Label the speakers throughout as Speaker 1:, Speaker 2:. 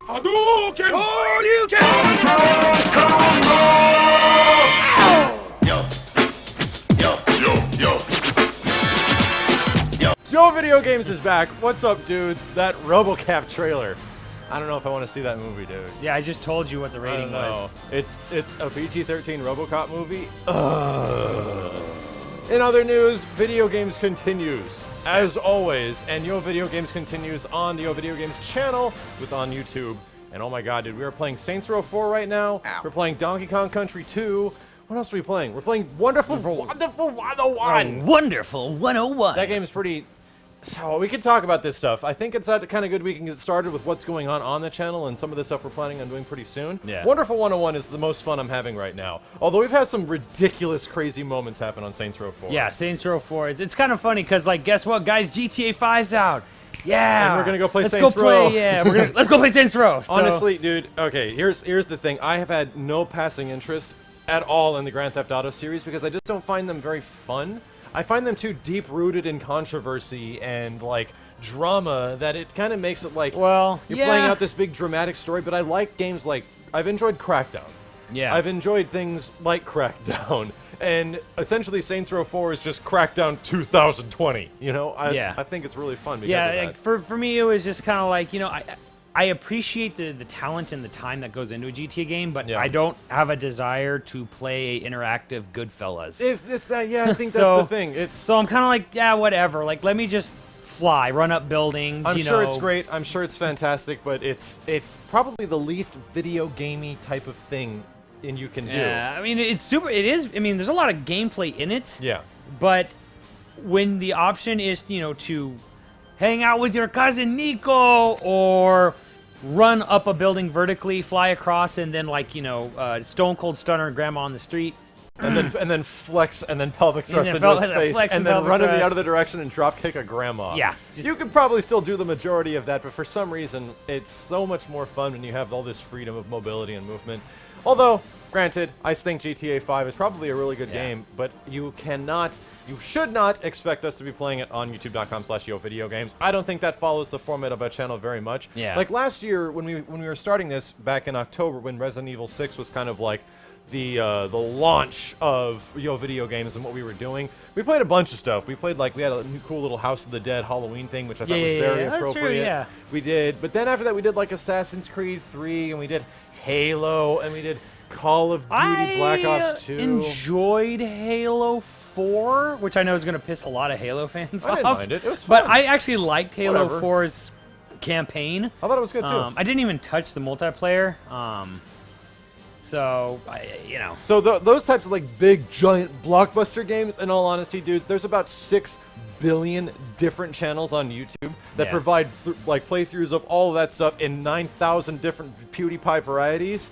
Speaker 1: Hadouken! Yo, Video Games is back. What's up, dudes? That RoboCap trailer. I don't know if I want to see that movie, dude.
Speaker 2: Yeah, I just told you what the rating was.
Speaker 1: It's a PG-13 RoboCop movie. Ugh. In other news, Video Games continues, as always, and Yo Video Games continues on the Yo Video Games channel on YouTube. And oh my god, dude, we are playing Saints Row 4 right now.
Speaker 3: Ow.
Speaker 1: We're playing Donkey Kong Country 2. What else are we playing? We're playing Wonderful 101.
Speaker 2: Wonderful 101.
Speaker 1: That game is pretty... So, we can talk about this stuff. I think it's kind of good we can get started with what's going on the channel and some of the stuff we're planning on doing pretty soon.
Speaker 2: Yeah.
Speaker 1: Wonderful 101 is the most fun I'm having right now. Although we've had some ridiculous, crazy moments happen on Saints Row 4.
Speaker 2: Yeah, Saints Row 4. It's kind of funny because, like, guess what, guys? GTA 5's out. Yeah.
Speaker 1: And we're gonna go play
Speaker 2: let's
Speaker 1: Saints
Speaker 2: go
Speaker 1: Row.
Speaker 2: Play, yeah, let's go play Saints Row. So.
Speaker 1: Honestly, dude, okay, here's the thing. I have had no passing interest at all in the Grand Theft Auto series because I just don't find them very fun. I find them too deep-rooted in controversy and, like, drama that it kind of makes it like,
Speaker 2: well,
Speaker 1: you're playing out this big dramatic story, but I like games like, I've enjoyed Crackdown.
Speaker 2: Yeah.
Speaker 1: I've enjoyed things like Crackdown, and essentially Saints Row 4 is just Crackdown 2020, you know? I think it's really fun because of that.
Speaker 2: Like, for me, it was just kind of like, you know, I appreciate the talent and the time that goes into a GTA game, but I don't have a desire to play a interactive Goodfellas.
Speaker 1: Yeah, I think that's the thing.
Speaker 2: So I'm kind of like, yeah, whatever. Like, let me just fly, run up buildings.
Speaker 1: I'm sure it's great. I'm sure it's fantastic, but it's probably the least video gamey type of thing you can do.
Speaker 2: Yeah, I mean, it's super. It is. I mean, there's a lot of gameplay in it.
Speaker 1: Yeah.
Speaker 2: But when the option is, you know, to hang out with your cousin Nico or run up a building vertically, fly across, and then, like, you know, Stone Cold Stunner grandma on the street.
Speaker 1: And then flex and then pelvic thrust into his face and then run in the other direction and drop kick a grandma.
Speaker 2: Yeah.
Speaker 1: You could probably still do the majority of that, but for some reason it's so much more fun when you have all this freedom of mobility and movement. Although, granted, I think GTA 5 is probably a really good game, but you should not expect us to be playing it on youtube.com/YoVideogames. I don't think that follows the format of our channel very much.
Speaker 2: Yeah.
Speaker 1: Like last year when we were starting this back in October when Resident Evil 6 was kind of like the launch of Yo Video Games and what we were doing. We played a bunch of stuff. We had a new cool little House of the Dead Halloween thing, which I thought was very appropriate.
Speaker 2: That's true, yeah.
Speaker 1: We did, but then after that we did like Assassin's Creed 3 and we did Halo and we did Call of Duty Black Ops 2.
Speaker 2: I enjoyed Halo 4, which I know is going to piss a lot of Halo fans off.
Speaker 1: I didn't mind it. It was fun.
Speaker 2: But I actually liked Halo 4's campaign.
Speaker 1: I thought it was good too.
Speaker 2: I didn't even touch the multiplayer. So, you know.
Speaker 1: So those types of like big, giant blockbuster games, in all honesty, dudes, there's about 6 billion different channels on YouTube that provide like playthroughs of all of that stuff in 9,000 different PewDiePie varieties.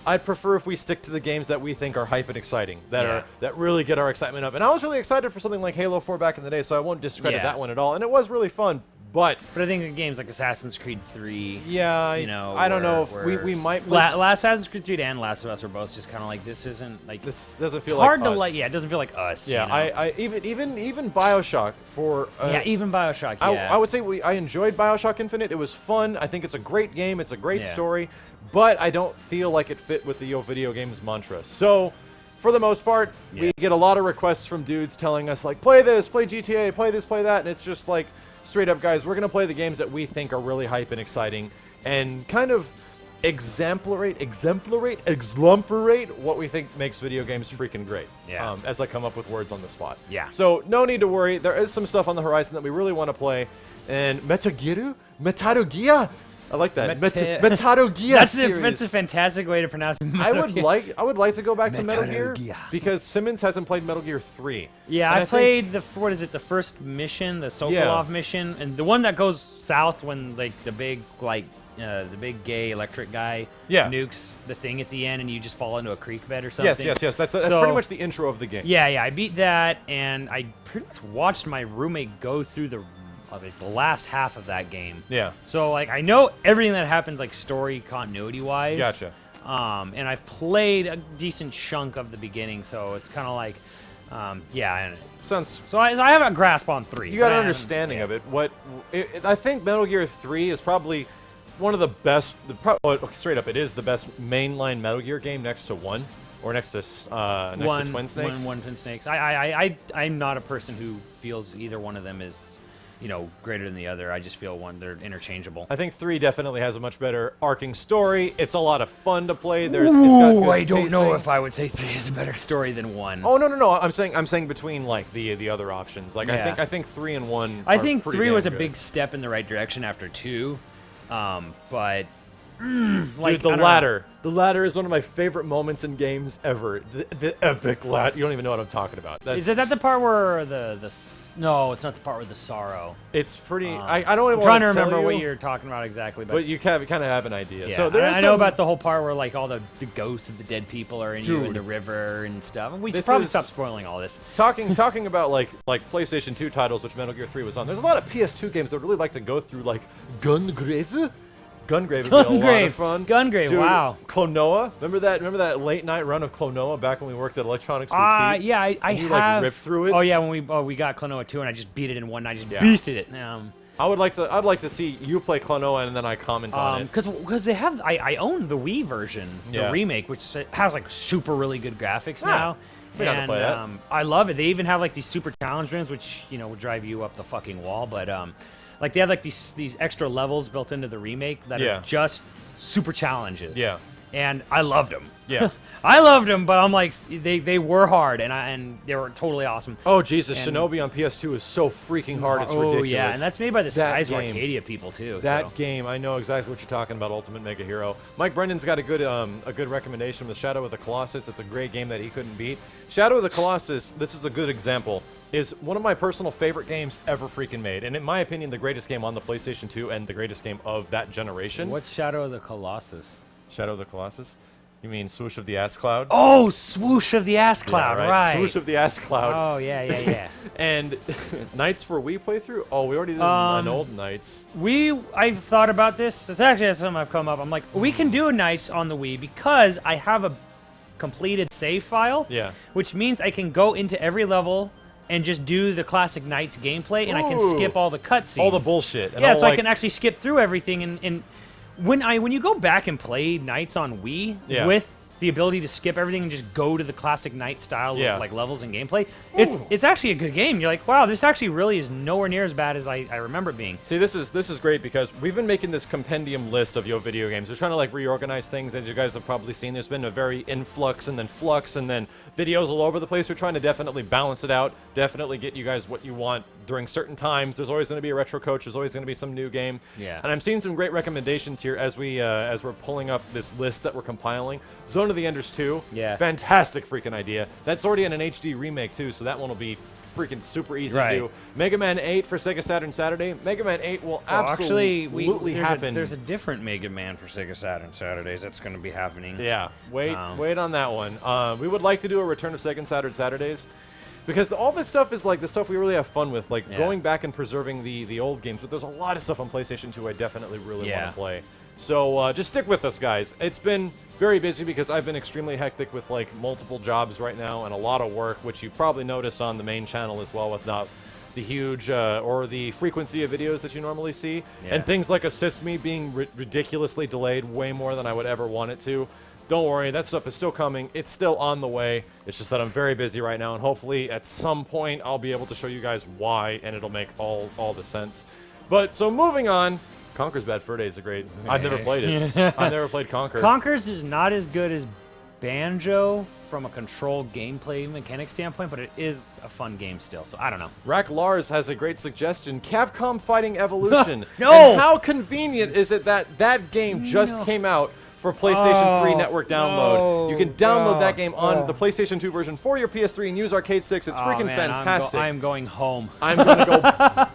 Speaker 1: I'd prefer if we stick to the games that we think are hype and exciting, that really get our excitement up. And I was really excited for something like Halo 4 back in the day, so I won't discredit that one at all. And it was really fun. But
Speaker 2: I think the games like Assassin's Creed 3, you know,
Speaker 1: I don't know if we might play.
Speaker 2: Last Assassin's Creed 3 and Last of Us are both just kind of like, this isn't like,
Speaker 1: this doesn't feel
Speaker 2: hard
Speaker 1: like
Speaker 2: to
Speaker 1: us.
Speaker 2: like. Yeah, it doesn't feel like us.
Speaker 1: Yeah,
Speaker 2: you know?
Speaker 1: even BioShock for
Speaker 2: even BioShock. Yeah,
Speaker 1: I would say I enjoyed BioShock Infinite. It was fun. I think it's a great game. It's a great story, but I don't feel like it fit with the Yo Video Games mantra. So, for the most part, we get a lot of requests from dudes telling us like, play this, play GTA, play this, play that, and it's just like, straight up, guys, we're going to play the games that we think are really hype and exciting and kind of exemplate what we think makes video games freaking great.
Speaker 2: Yeah.
Speaker 1: As I come up with words on the spot.
Speaker 2: Yeah.
Speaker 1: So, no need to worry. There is some stuff on the horizon that we really want to play. And Metarugia? I like that. Metarugia series.
Speaker 2: That's a fantastic way to pronounce it.
Speaker 1: I would like to go back to Metal Gear because Simmons hasn't played Metal Gear 3.
Speaker 2: Yeah, I played the first mission, the Sokolov mission, and the one that goes south when like the big gay electric guy nukes the thing at the end and you just fall into a creek bed or something.
Speaker 1: Yes. That's pretty much the intro of the game.
Speaker 2: Yeah, I beat that and I pretty much watched my roommate go through the last half of that game. Yeah. So like I know everything that happens like story continuity wise.
Speaker 1: Gotcha.
Speaker 2: And I've played a decent chunk of the beginning, so it's kind of like, yeah. So I have a grasp on 3.
Speaker 1: You got an understanding of it. I think Metal Gear 3 is probably one of the best. Straight up, it is the best mainline Metal Gear game next to 1, or next to Twin Snakes.
Speaker 2: One Twin Snakes. I'm not a person who feels either one of them is, greater than the other. I just feel they're interchangeable.
Speaker 1: I think 3 definitely has a much better arcing story. It's a lot of fun to play.
Speaker 2: I
Speaker 1: don't
Speaker 2: know if I would say 3 is a better story than 1.
Speaker 1: Oh no! I'm saying between like the other options. Like I think 3 and 1.
Speaker 2: I think 3 was a
Speaker 1: good.
Speaker 2: big step in the right direction after 2, but.
Speaker 1: Dude, the ladder is one of my favorite moments in games ever. The epic ladder. You don't even know what I'm talking about.
Speaker 2: Is that the part where no, it's not the part where the sorrow.
Speaker 1: It's pretty. I don't even
Speaker 2: I'm trying to
Speaker 1: want to
Speaker 2: remember what you're talking about exactly,
Speaker 1: but you kind of have an idea.
Speaker 2: Yeah,
Speaker 1: So
Speaker 2: I know about the whole part where like all the ghosts of the dead people are in the river and stuff. We should probably stop spoiling all this.
Speaker 1: Talking about like PlayStation 2 titles, which Metal Gear 3 was on. There's a lot of PS2 games that really like to go through like Gungrave. Gungrave would be a lot of fun.
Speaker 2: Gungrave,
Speaker 1: Dude,
Speaker 2: wow.
Speaker 1: Klonoa. Remember that late night run of Klonoa back when we worked at Electronics Boutique?
Speaker 2: Yeah, I have.
Speaker 1: Like, ripped through it?
Speaker 2: Oh yeah, when we got Klonoa 2 and I just beat it in one night. Just beasted it.
Speaker 1: I'd like to see you play Klonoa and then I comment on it.
Speaker 2: Because they have, I own the Wii version, the remake, which has like super really good graphics now.
Speaker 1: We got to play that.
Speaker 2: I love it. They even have like these super challenge rooms, which will drive you up the fucking wall. But like they have like these extra levels built into the remake that are just super challenges.
Speaker 1: Yeah.
Speaker 2: And I loved them.
Speaker 1: Yeah.
Speaker 2: I loved them, but I'm like, they were hard, and they were totally awesome.
Speaker 1: Oh, Jesus. Shinobi on PS2 is so freaking hard, it's ridiculous.
Speaker 2: Oh, yeah, and that's made by the Skies of
Speaker 1: game.
Speaker 2: Arcadia people, too.
Speaker 1: That game, I know exactly what you're talking about, Ultimate Mega Hero. Mike Brendan's got a good recommendation with Shadow of the Colossus. It's a great game that he couldn't beat. Shadow of the Colossus, this is a good example, is one of my personal favorite games ever freaking made. And in my opinion, the greatest game on the PlayStation 2 and the greatest game of that generation.
Speaker 2: What's Shadow of the Colossus?
Speaker 1: Shadow of the Colossus? You mean Swoosh of the Ass Cloud?
Speaker 2: Oh, Swoosh of the Ass Cloud, right.
Speaker 1: Swoosh of the Ass Cloud.
Speaker 2: Oh, yeah.
Speaker 1: And Nights for Wii playthrough? Oh, we already did an old Nights.
Speaker 2: I've thought about this. It's actually something I've come up. I'm like, we can do a Nights on the Wii because I have a completed save file.
Speaker 1: Yeah.
Speaker 2: Which means I can go into every level and just do the classic Nights gameplay, and I can skip all the cutscenes.
Speaker 1: All the bullshit. And
Speaker 2: so I can actually skip through everything and when you go back and play Nights on Wii with the ability to skip everything and just go to the classic Night style of like levels and gameplay, it's actually a good game. You're like, wow, this actually really is nowhere near as bad as I remember it being.
Speaker 1: See, this is great because we've been making this compendium list of Video Games. We're trying to like reorganize things, as you guys have probably seen. There's been a very influx and then flux and then videos all over the place. We're trying to definitely balance it out, definitely get you guys what you want during certain times. There's always going to be a retro coach. There's always going to be some new game.
Speaker 2: Yeah.
Speaker 1: And I'm seeing some great recommendations here as we're pulling up this list that we're compiling. Zone of the Enders 2.
Speaker 2: Yeah.
Speaker 1: Fantastic freaking idea. That's already in an HD remake too, so that one will be freaking super easy to do. Mega Man 8 for Sega Saturn Saturday. Mega Man 8 will absolutely happen.
Speaker 2: There's a different Mega Man for Sega Saturn Saturdays that's going to be happening.
Speaker 1: Yeah, wait on that one. We would like to do a Return of Sega Saturn Saturdays, because all this stuff is like the stuff we really have fun with, like going back and preserving the old games. But there's a lot of stuff on PlayStation 2 I definitely really want to play. So just stick with us, guys. It's been very busy because I've been extremely hectic with like multiple jobs right now and a lot of work, which you probably noticed on the main channel as well, with not the huge or the frequency of videos that you normally see, and things like Assist Me being ridiculously delayed way more than I would ever want it to. Don't worry, that stuff is still coming. It's still on the way. It's just that I'm very busy right now, and hopefully at some point I'll be able to show you guys why, and it'll make all the sense. But so moving on, Conker's Bad Fur Day is a great. I've never played it. I've never played Conker.
Speaker 2: Conker's is not as good as Banjo from a control gameplay mechanic standpoint, but it is a fun game still, so I don't know.
Speaker 1: Rack Lars has a great suggestion. Capcom Fighting Evolution.
Speaker 2: No!
Speaker 1: And how convenient is it that that game just came out for PlayStation 3 network download? You can download that game on the PlayStation 2 version for your PS3 and use arcade sticks. It's freaking fantastic.
Speaker 2: I'm going home.
Speaker 1: I'm going to go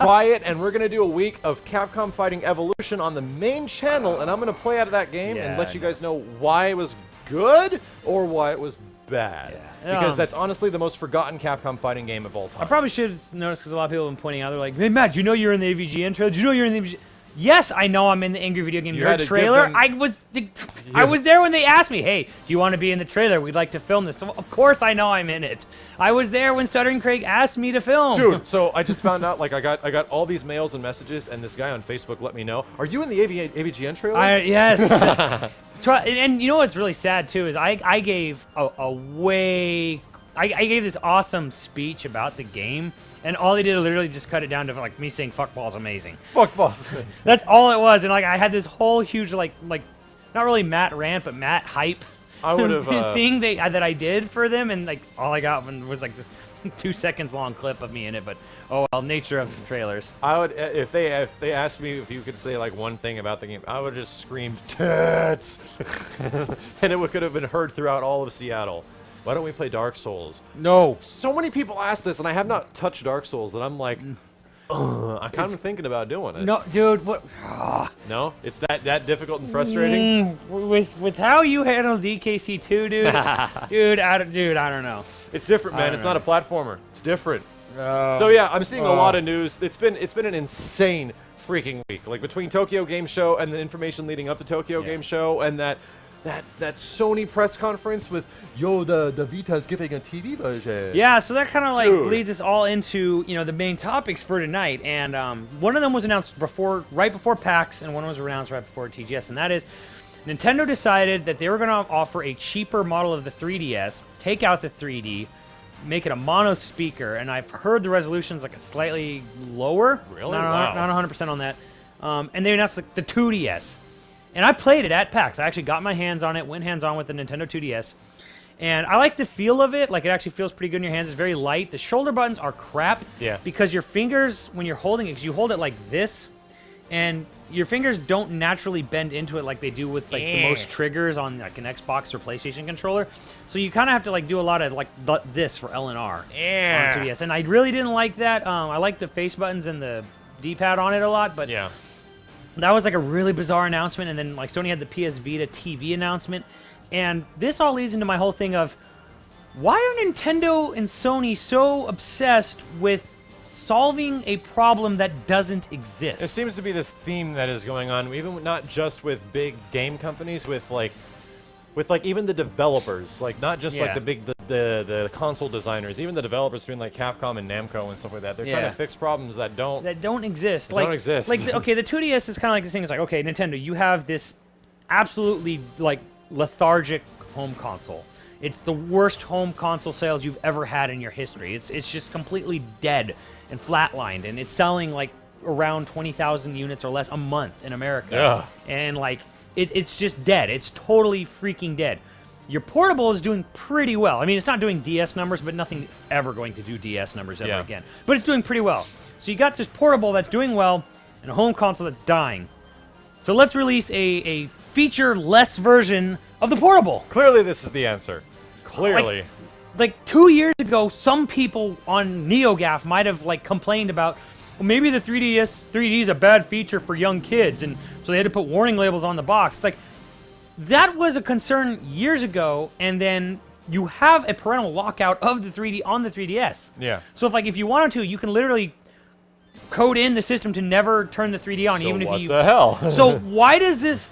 Speaker 1: buy it, and we're going to do a week of Capcom Fighting Evolution on the main channel, and I'm going to play out of that game and let you guys know why it was good or why it was bad. Because that's honestly the most forgotten Capcom fighting game of all time.
Speaker 2: I probably should have noticed, because a lot of people have been pointing out, they're like, hey, Matt, do you know you're in the AVG intro? Do you know you're in the AVG? Yes, I know I'm in the Angry Video Game
Speaker 1: You had
Speaker 2: Nerd
Speaker 1: to
Speaker 2: trailer.
Speaker 1: give
Speaker 2: I was there when they asked me, hey, do you want to be in the trailer? We'd like to film this. So, of course I know I'm in it. I was there when Stuttering Craig asked me to film.
Speaker 1: Dude, so I just found out, like, I got all these mails and messages, and this guy on Facebook let me know. Are you in the AVGN trailer?
Speaker 2: Yes. And you know what's really sad, too, is I gave I gave this awesome speech about the game, and all they did literally just cut it down to like me saying "fuck ball's amazing."
Speaker 1: Fuck boss.
Speaker 2: That's all it was, and like I had this whole huge like not really Matt rant, but Matt hype.
Speaker 1: I would have
Speaker 2: thing that I did for them, and like all I got was like this 2 seconds long clip of me in it. But oh well, nature of trailers.
Speaker 1: I would if they asked me if you could say like one thing about the game, I would have just screamed tits, and it could have been heard throughout all of Seattle. Why don't we play Dark Souls?
Speaker 2: No.
Speaker 1: So many people ask this, and I have not touched Dark Souls, that I'm like, I'm kind of thinking about doing it.
Speaker 2: No, dude. What?
Speaker 1: No, it's that difficult and frustrating.
Speaker 2: With how you handle DKC2, dude, I don't know.
Speaker 1: It's different, man.
Speaker 2: don't
Speaker 1: It's not a platformer. It's different.
Speaker 2: Oh.
Speaker 1: So yeah, I'm seeing a lot of news. It's been an insane freaking week. Like between Tokyo Game Show and the information leading up to Tokyo Game Show and that Sony press conference with the Vita's giving a TV version.
Speaker 2: Yeah, so that kind of like
Speaker 1: Dude.
Speaker 2: leads us all into the main topics for tonight, and one of them was announced right before PAX, and one was announced right before TGS, and that is Nintendo decided that they were going to offer a cheaper model of the 3DS, take out the 3D, make it a mono speaker, and I've heard the resolution's like a slightly lower.
Speaker 1: Really?
Speaker 2: Not
Speaker 1: Wow.
Speaker 2: 100% on that. And they announced the 2DS. And I played it at PAX. I actually got my hands on it, went hands-on with the Nintendo 2DS. And I like the feel of it. Like, it actually feels pretty good in your hands. It's very light. The shoulder buttons are crap.
Speaker 1: Yeah.
Speaker 2: Because your fingers, when you're holding it, because you hold it like this, and your fingers don't naturally bend into it like they do with, like, the most triggers on, like, an Xbox or PlayStation controller. So you kind of have to, like, do a lot of, like, this for L and R on 2DS. And I really didn't like that. I like the face buttons and the D-pad on it a lot, but...
Speaker 1: Yeah.
Speaker 2: That was like a really bizarre announcement, and then like Sony had the PS Vita TV announcement, and this all leads into my whole thing of why are Nintendo and Sony so obsessed with solving a problem that doesn't exist?
Speaker 1: It seems to be this theme that is going on, even not just with big game companies, with even the developers, like not just like the console designers, even the developers between like Capcom and Namco and stuff like that. They're trying to fix problems that don't
Speaker 2: exist.
Speaker 1: Don't exist.
Speaker 2: Like okay, the 2DS is kind of like this thing. It's like, okay, Nintendo, you have this absolutely like lethargic home console. It's the worst home console sales you've ever had in your history. It's just completely dead and flatlined, and it's selling like around 20,000 units or less a month in America.
Speaker 1: Yeah.
Speaker 2: And like it's just dead. It's totally freaking dead. Your portable is doing pretty well. I mean, it's not doing DS numbers, but nothing's ever going to do DS numbers ever again. But it's doing pretty well. So you got this portable that's doing well and a home console that's dying. So let's release a feature-less version of the portable.
Speaker 1: Clearly, this is the answer. Clearly.
Speaker 2: Like 2 years ago, some people on NeoGAF might have like complained about, well, maybe the 3D is a bad feature for young kids, and so they had to put warning labels on the box. It's like, that was a concern years ago, and then you have a parental lockout of the 3D on the 3DS.
Speaker 1: Yeah.
Speaker 2: So if you wanted to, you can literally code in the system to never turn the 3D on,
Speaker 1: So
Speaker 2: even if you.
Speaker 1: what the hell?
Speaker 2: So why does this?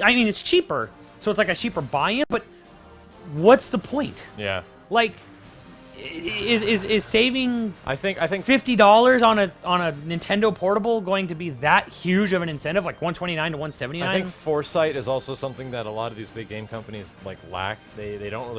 Speaker 2: I mean, it's cheaper, so it's like a cheaper buy-in. But what's the point?
Speaker 1: Yeah.
Speaker 2: Like, is saving
Speaker 1: I think
Speaker 2: $50 on a Nintendo portable going to be that huge of an incentive, like $129 to $179?
Speaker 1: I think foresight is also something that a lot of these big game companies like lack. They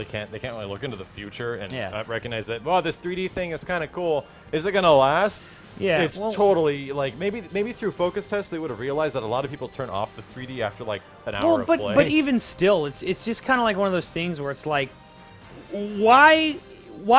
Speaker 1: can't really look into the future and recognize that, well, this 3D thing is kind of cool. Is it gonna last?
Speaker 2: Yeah,
Speaker 1: It's totally like maybe through focus tests they would have realized that a lot of people turn off the 3D after like an hour of play.
Speaker 2: But even still, it's just kind of like one of those things where it's like, why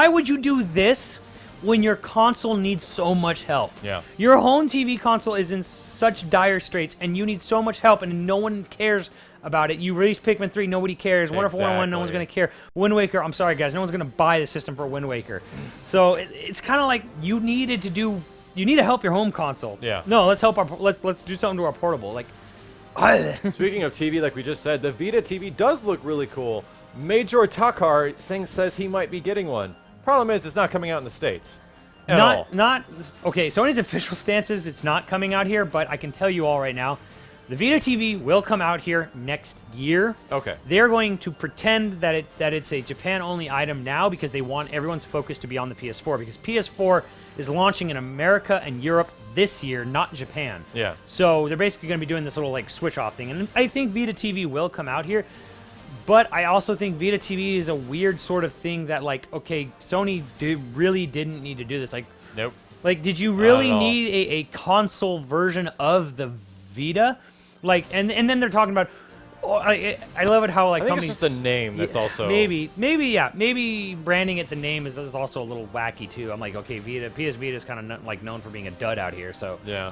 Speaker 2: would you do this when your console needs so much help?
Speaker 1: Yeah.
Speaker 2: Your home TV console is in such dire straits, and you need so much help, and no one cares about it. You release Pikmin 3, nobody cares. Wonderful 101, no one's going to care. Wind Waker, I'm sorry, guys, no one's going to buy the system for Wind Waker. So it's kind of like you need to help your home console.
Speaker 1: Yeah.
Speaker 2: No, let's do something to our portable. Like,
Speaker 1: Speaking of TV, like we just said, the Vita TV does look really cool. Major Takar says he might be getting one. Problem is, it's not coming out in the States. at all.
Speaker 2: Not okay. Sony's official stance is it's not coming out here, but I can tell you all right now, the Vita TV will come out here next year.
Speaker 1: Okay.
Speaker 2: They're going to pretend that it's a Japan-only item now because they want everyone's focus to be on the PS4 because PS4 is launching in America and Europe this year, not Japan.
Speaker 1: Yeah.
Speaker 2: So they're basically going to be doing this little like switch-off thing, and I think Vita TV will come out here. But I also think Vita TV is a weird sort of thing that, like, okay, Sony really didn't need to do this. Like,
Speaker 1: Nope.
Speaker 2: Like, did you really
Speaker 1: Not at all.
Speaker 2: need a console version of the Vita? Like, and then they're talking about. Oh, I love it how like
Speaker 1: I think
Speaker 2: companies.
Speaker 1: it's just a name that's also
Speaker 2: maybe branding it the name is also a little wacky too. I'm like, okay, PS Vita is kind of like known for being a dud out here, so.
Speaker 1: Yeah.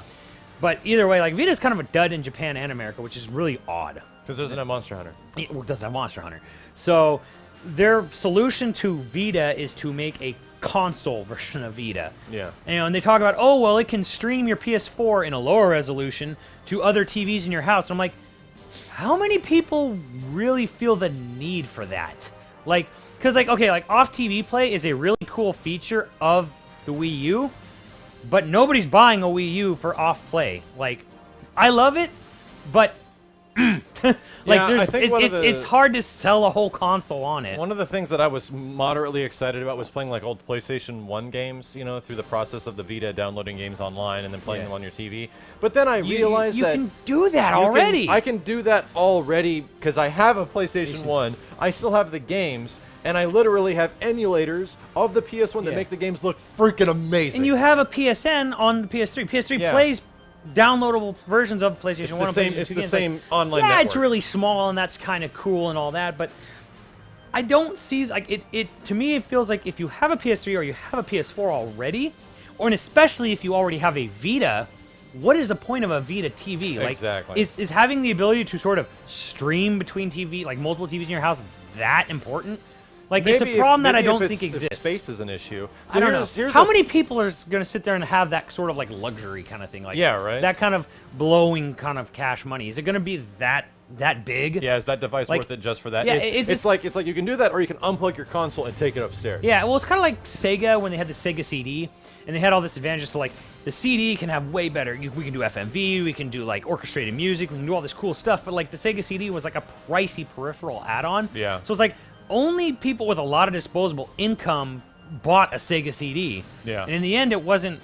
Speaker 2: But either way, like Vita's kind of a dud in Japan and America, which is really odd.
Speaker 1: Because there's no Monster Hunter.
Speaker 2: It does have Monster Hunter. So their solution to Vita is to make a console version of Vita.
Speaker 1: Yeah.
Speaker 2: And they talk about, oh, well, it can stream your PS4 in a lower resolution to other TVs in your house. And I'm like, how many people really feel the need for that? Like, because, like, okay, like, off-TV play is a really cool feature of the Wii U, but nobody's buying a Wii U for off-play. Like, I love it, but... like
Speaker 1: Yeah, I think
Speaker 2: it's hard to sell a whole console on it.
Speaker 1: One of the things that I was moderately excited about was playing like old PlayStation 1 games, you know, through the process of the Vita, downloading games online and then playing them on your TV. But then I realized
Speaker 2: you
Speaker 1: that
Speaker 2: can do that already.
Speaker 1: I can do that already because I have a PlayStation 1. I still have the games, and I literally have emulators of the PS1 that make the games look freaking amazing.
Speaker 2: And you have a PSN on the PS3. PS3 plays downloadable versions of PlayStation 1 and PlayStation 2
Speaker 1: It's the
Speaker 2: games.
Speaker 1: same
Speaker 2: like,
Speaker 1: online
Speaker 2: yeah,
Speaker 1: network.
Speaker 2: it's really small and that's kind of cool and all that, but I don't see like it to me it feels like if you have a PS3 or you have a PS4 already, or and especially if you already have a Vita, what is the point of a Vita TV? Like
Speaker 1: Exactly.
Speaker 2: is having the ability to sort of stream between multiple TVs in your house that important? Like, it's a problem that I don't think exists.
Speaker 1: If space is an issue. So
Speaker 2: I don't know.
Speaker 1: here's
Speaker 2: How many people are going to sit there and have that sort of, like, luxury kind of thing? Like,
Speaker 1: Yeah, right.
Speaker 2: That kind of blowing kind of cash money. Is it going to be that big?
Speaker 1: Yeah, is that device
Speaker 2: Like,
Speaker 1: worth it just for that?
Speaker 2: yeah,
Speaker 1: it's like you can do that, or you can unplug your console and take it upstairs.
Speaker 2: Yeah, well, it's kind of like Sega when they had the Sega CD, and they had all this advantages to, like, the CD can have way better. We can do FMV, we can do, like, orchestrated music, we can do all this cool stuff, but, like, the Sega CD was, like, a pricey peripheral add-on.
Speaker 1: Yeah.
Speaker 2: So it's like, only people with a lot of disposable income bought a Sega CD.
Speaker 1: Yeah.
Speaker 2: And in the end, it wasn't,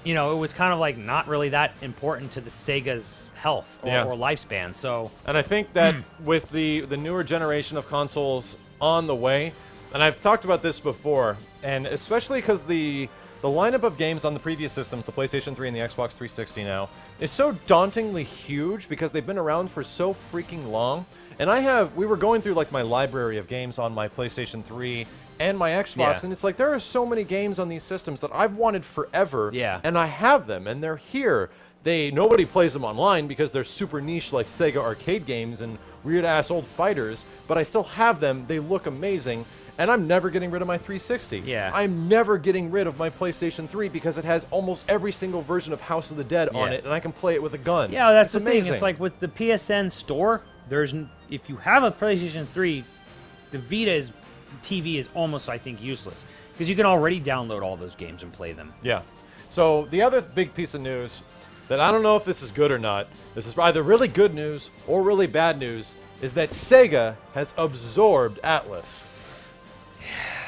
Speaker 2: it was kind of like not really that important to the Sega's health or lifespan. So.
Speaker 1: And I think that with the newer generation of consoles on the way, and I've talked about this before, and especially because the lineup of games on the previous systems, the PlayStation 3 and the Xbox 360 now, is so dauntingly huge because they've been around for so freaking long. And we were going through like my library of games on my PlayStation 3 and my Xbox, and it's like there are so many games on these systems that I've wanted forever, and I have them, and they're here. Nobody plays them online because they're super niche like Sega arcade games and weird-ass old fighters, but I still have them. They look amazing, and I'm never getting rid of my 360.
Speaker 2: Yeah.
Speaker 1: I'm never getting rid of my PlayStation 3 because it has almost every single version of House of the Dead on it, and I can play it with a gun.
Speaker 2: Yeah, that's
Speaker 1: It's
Speaker 2: the
Speaker 1: amazing.
Speaker 2: thing. It's like with the PSN store, if you have a PlayStation 3, the Vita's TV is almost, I think, useless because you can already download all those games and play them.
Speaker 1: Yeah. So the other big piece of news that I don't know if this is good or not, this is either really good news or really bad news, is that Sega has absorbed Atlas.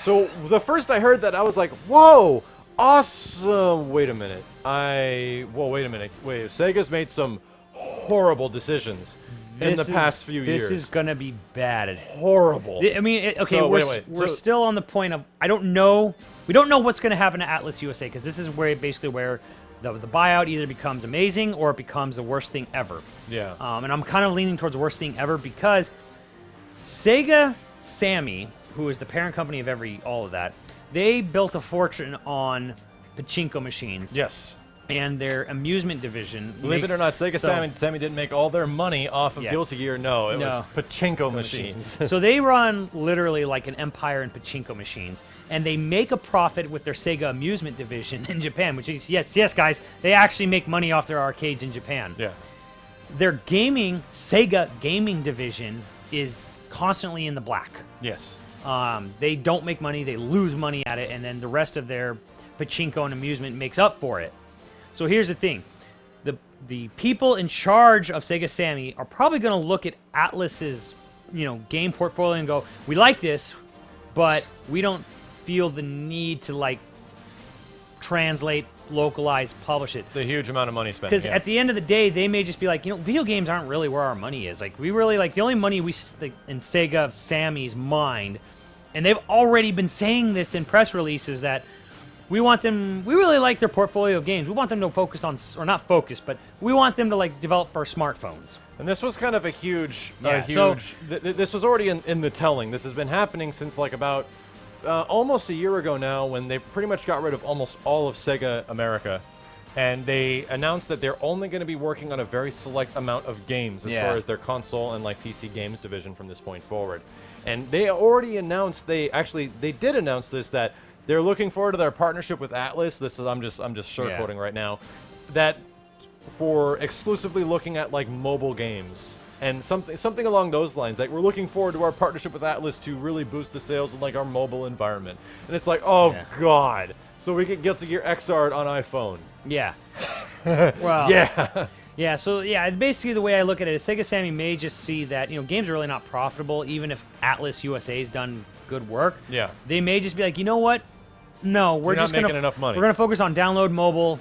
Speaker 1: So the first I heard that, I was like, whoa, awesome. Wait a minute. Wait, Sega's made some horrible decisions in the past few years.
Speaker 2: This is going to be bad.
Speaker 1: Horrible.
Speaker 2: I mean, okay,
Speaker 1: So,
Speaker 2: we're still on the point of, I don't know, we don't know what's going to happen to Atlas USA because this is where the buyout either becomes amazing or it becomes the worst thing ever.
Speaker 1: Yeah.
Speaker 2: And I'm kind of leaning towards the worst thing ever because Sega Sammy, who is the parent company of all of that, they built a fortune on pachinko machines.
Speaker 1: Yes.
Speaker 2: And their amusement division.
Speaker 1: Believe it or not, Sega Sammy didn't make all their money off of Guilty Gear. No, it was pachinko machines.
Speaker 2: So they run literally like an empire in pachinko machines, and they make a profit with their Sega amusement division in Japan, which is, yes, guys, they actually make money off their arcades in Japan.
Speaker 1: Yeah.
Speaker 2: Their Sega gaming division is constantly in the black.
Speaker 1: Yes.
Speaker 2: They don't make money, they lose money at it, and then the rest of their pachinko and amusement makes up for it. So here's the thing. The people in charge of Sega Sammy are probably going to look at Atlus's, game portfolio and go, we like this, but we don't feel the need to, like, translate, localize, publish it.
Speaker 1: The huge amount of money spent.
Speaker 2: Because at the end of the day, they may just be like, video games aren't really where our money is. Like, we really, like, the only money we, in Sega Sammy's mind, and they've already been saying this in press releases, that we really like their portfolio of games. We want them to focus on, or not focus, but we want them to, like, develop for smartphones.
Speaker 1: And this was kind of a huge,
Speaker 2: So,
Speaker 1: this was already in the telling. This has been happening since, like, about almost a year ago now, when they pretty much got rid of almost all of Sega America. And they announced that they're only going to be working on a very select amount of games as far as their console and, like, PC games division from this point forward. And they already announced, they did announce this, that they're looking forward to their partnership with Atlus. This is, I'm just short-quoting right now, that for exclusively looking at, like, mobile games and something along those lines. Like, we're looking forward to our partnership with Atlus to really boost the sales in, like, our mobile environment. And it's like, oh god, so we get Guilty Gear Xrd on iPhone.
Speaker 2: Yeah. Well.
Speaker 1: Yeah.
Speaker 2: Yeah, so basically the way I look at it is Sega Sammy may just see that, games are really not profitable, even if Atlus USA's done good work.
Speaker 1: Yeah.
Speaker 2: They may just be like, you know what? No, we're
Speaker 1: not
Speaker 2: just gonna
Speaker 1: making enough money.
Speaker 2: We're gonna focus on download mobile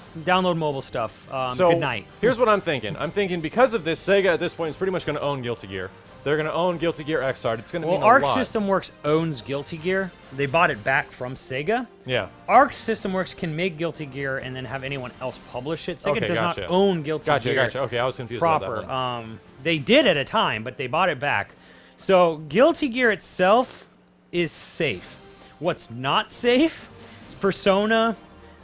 Speaker 2: stuff.
Speaker 1: So
Speaker 2: good night.
Speaker 1: Here's what I'm thinking. I'm thinking because of this, Sega at this point is pretty much going to own Guilty Gear. They're going to own Guilty Gear Xrd. It's going to mean a
Speaker 2: Arc
Speaker 1: lot.
Speaker 2: System Works owns Guilty Gear. They bought it back from Sega.
Speaker 1: Yeah.
Speaker 2: Arc System Works can make Guilty Gear and then have anyone else publish it. Sega does not own Guilty Gear.
Speaker 1: Gotcha. Okay, I was confused
Speaker 2: proper.
Speaker 1: about that one.
Speaker 2: They did at a time, but they bought it back. So Guilty Gear itself is safe. What's not safe is Persona.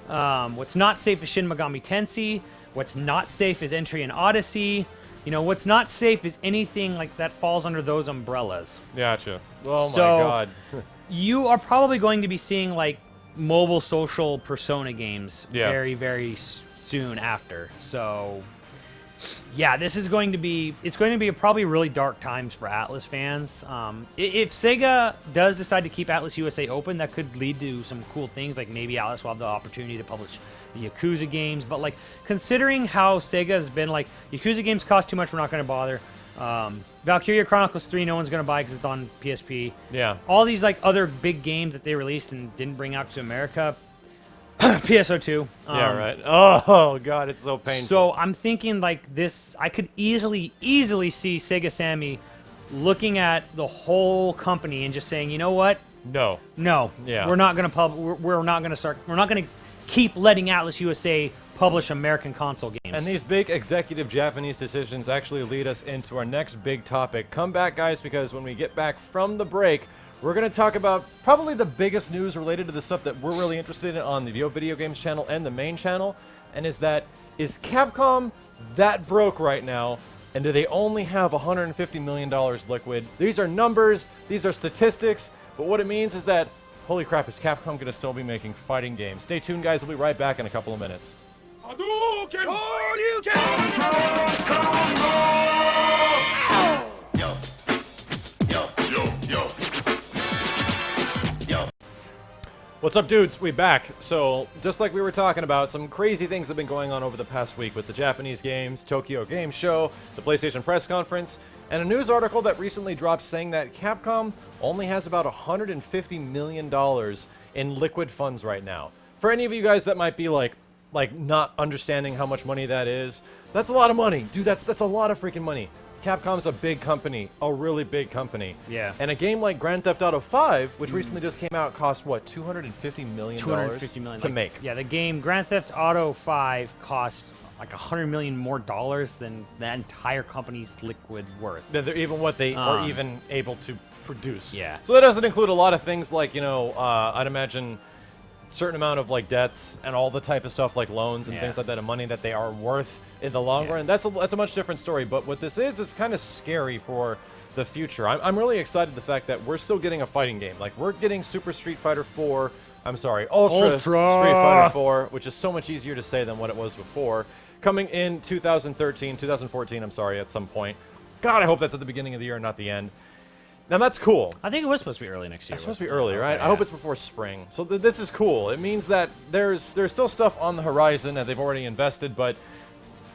Speaker 2: What's not safe is Shin Megami Tensei. What's not safe is Entry and Odyssey. What's not safe is anything like that falls under those umbrellas.
Speaker 1: Gotcha. Oh my
Speaker 2: So,
Speaker 1: god.
Speaker 2: You are probably going to be seeing, like, mobile social Persona games very, very soon after. So, yeah, this is going to be, probably really dark times for Atlus fans. If Sega does decide to keep Atlus USA open, that could lead to some cool things, like maybe Atlus will have the opportunity to publish the Yakuza games. But, like, considering how Sega has been, like, Yakuza games cost too much, we're not going to bother. Valkyria Chronicles 3, no one's going to buy because it's on PSP.
Speaker 1: Yeah.
Speaker 2: All these, like, other big games that they released and didn't bring out to America, PSO2.
Speaker 1: Yeah, right. Oh, God, it's so painful.
Speaker 2: So I'm thinking, like, this, I could easily see Sega Sammy looking at the whole company and just saying, you know what?
Speaker 1: No. Yeah.
Speaker 2: We're not going to we're not going to keep letting Atlus USA publish American console games.
Speaker 1: And these big executive Japanese decisions actually lead us into our next big topic. Come back, guys, because when we get back from the break, we're going to talk about probably the biggest news related to the stuff that we're really interested in on the YoVideogames channel and the main channel, and is Capcom that broke right now, and do they only have $150 million liquid? These are numbers, these are statistics, but what it means is that, holy crap, is Capcom going to still be making fighting games? Stay tuned, guys. We'll be right back in a couple of minutes. What's up, dudes? We back. So, just like we were talking about, some crazy things have been going on over the past week with the Japanese games, Tokyo Game Show, the PlayStation press conference, and a news article that recently dropped saying that Capcom only has about $150 million in liquid funds right now. For any of you guys that might be like not understanding how much money that is, that's a lot of money. Dude, that's a lot of freaking money. Capcom's a big company, a really big company.
Speaker 2: Yeah.
Speaker 1: And a game like Grand Theft Auto 5, which recently just came out, cost what, $250 million to make.
Speaker 2: Yeah, the game Grand Theft Auto 5 cost like $100 million more than that entire company's liquid worth.
Speaker 1: They're even what they are even able to produce.
Speaker 2: Yeah.
Speaker 1: So that doesn't include a lot of things like, I'd imagine certain amount of like debts and all the type of stuff like loans and things like that, and money that they are worth in the long run. That's a much different story. But what this is kind of scary for the future. I'm really excited the fact that we're still getting a fighting game. Like, we're getting Super Street Fighter 4. I'm sorry, Ultra Street Fighter 4, which is so much easier to say than what it was before. Coming in 2014, I'm sorry, at some point. God, I hope that's at the beginning of the year and not the end. Now that's cool.
Speaker 2: I think it was supposed to be early next year.
Speaker 1: It's supposed to be early, right?
Speaker 2: Okay,
Speaker 1: I hope it's before spring. So this is cool. It means that there's still stuff on the horizon that they've already invested, but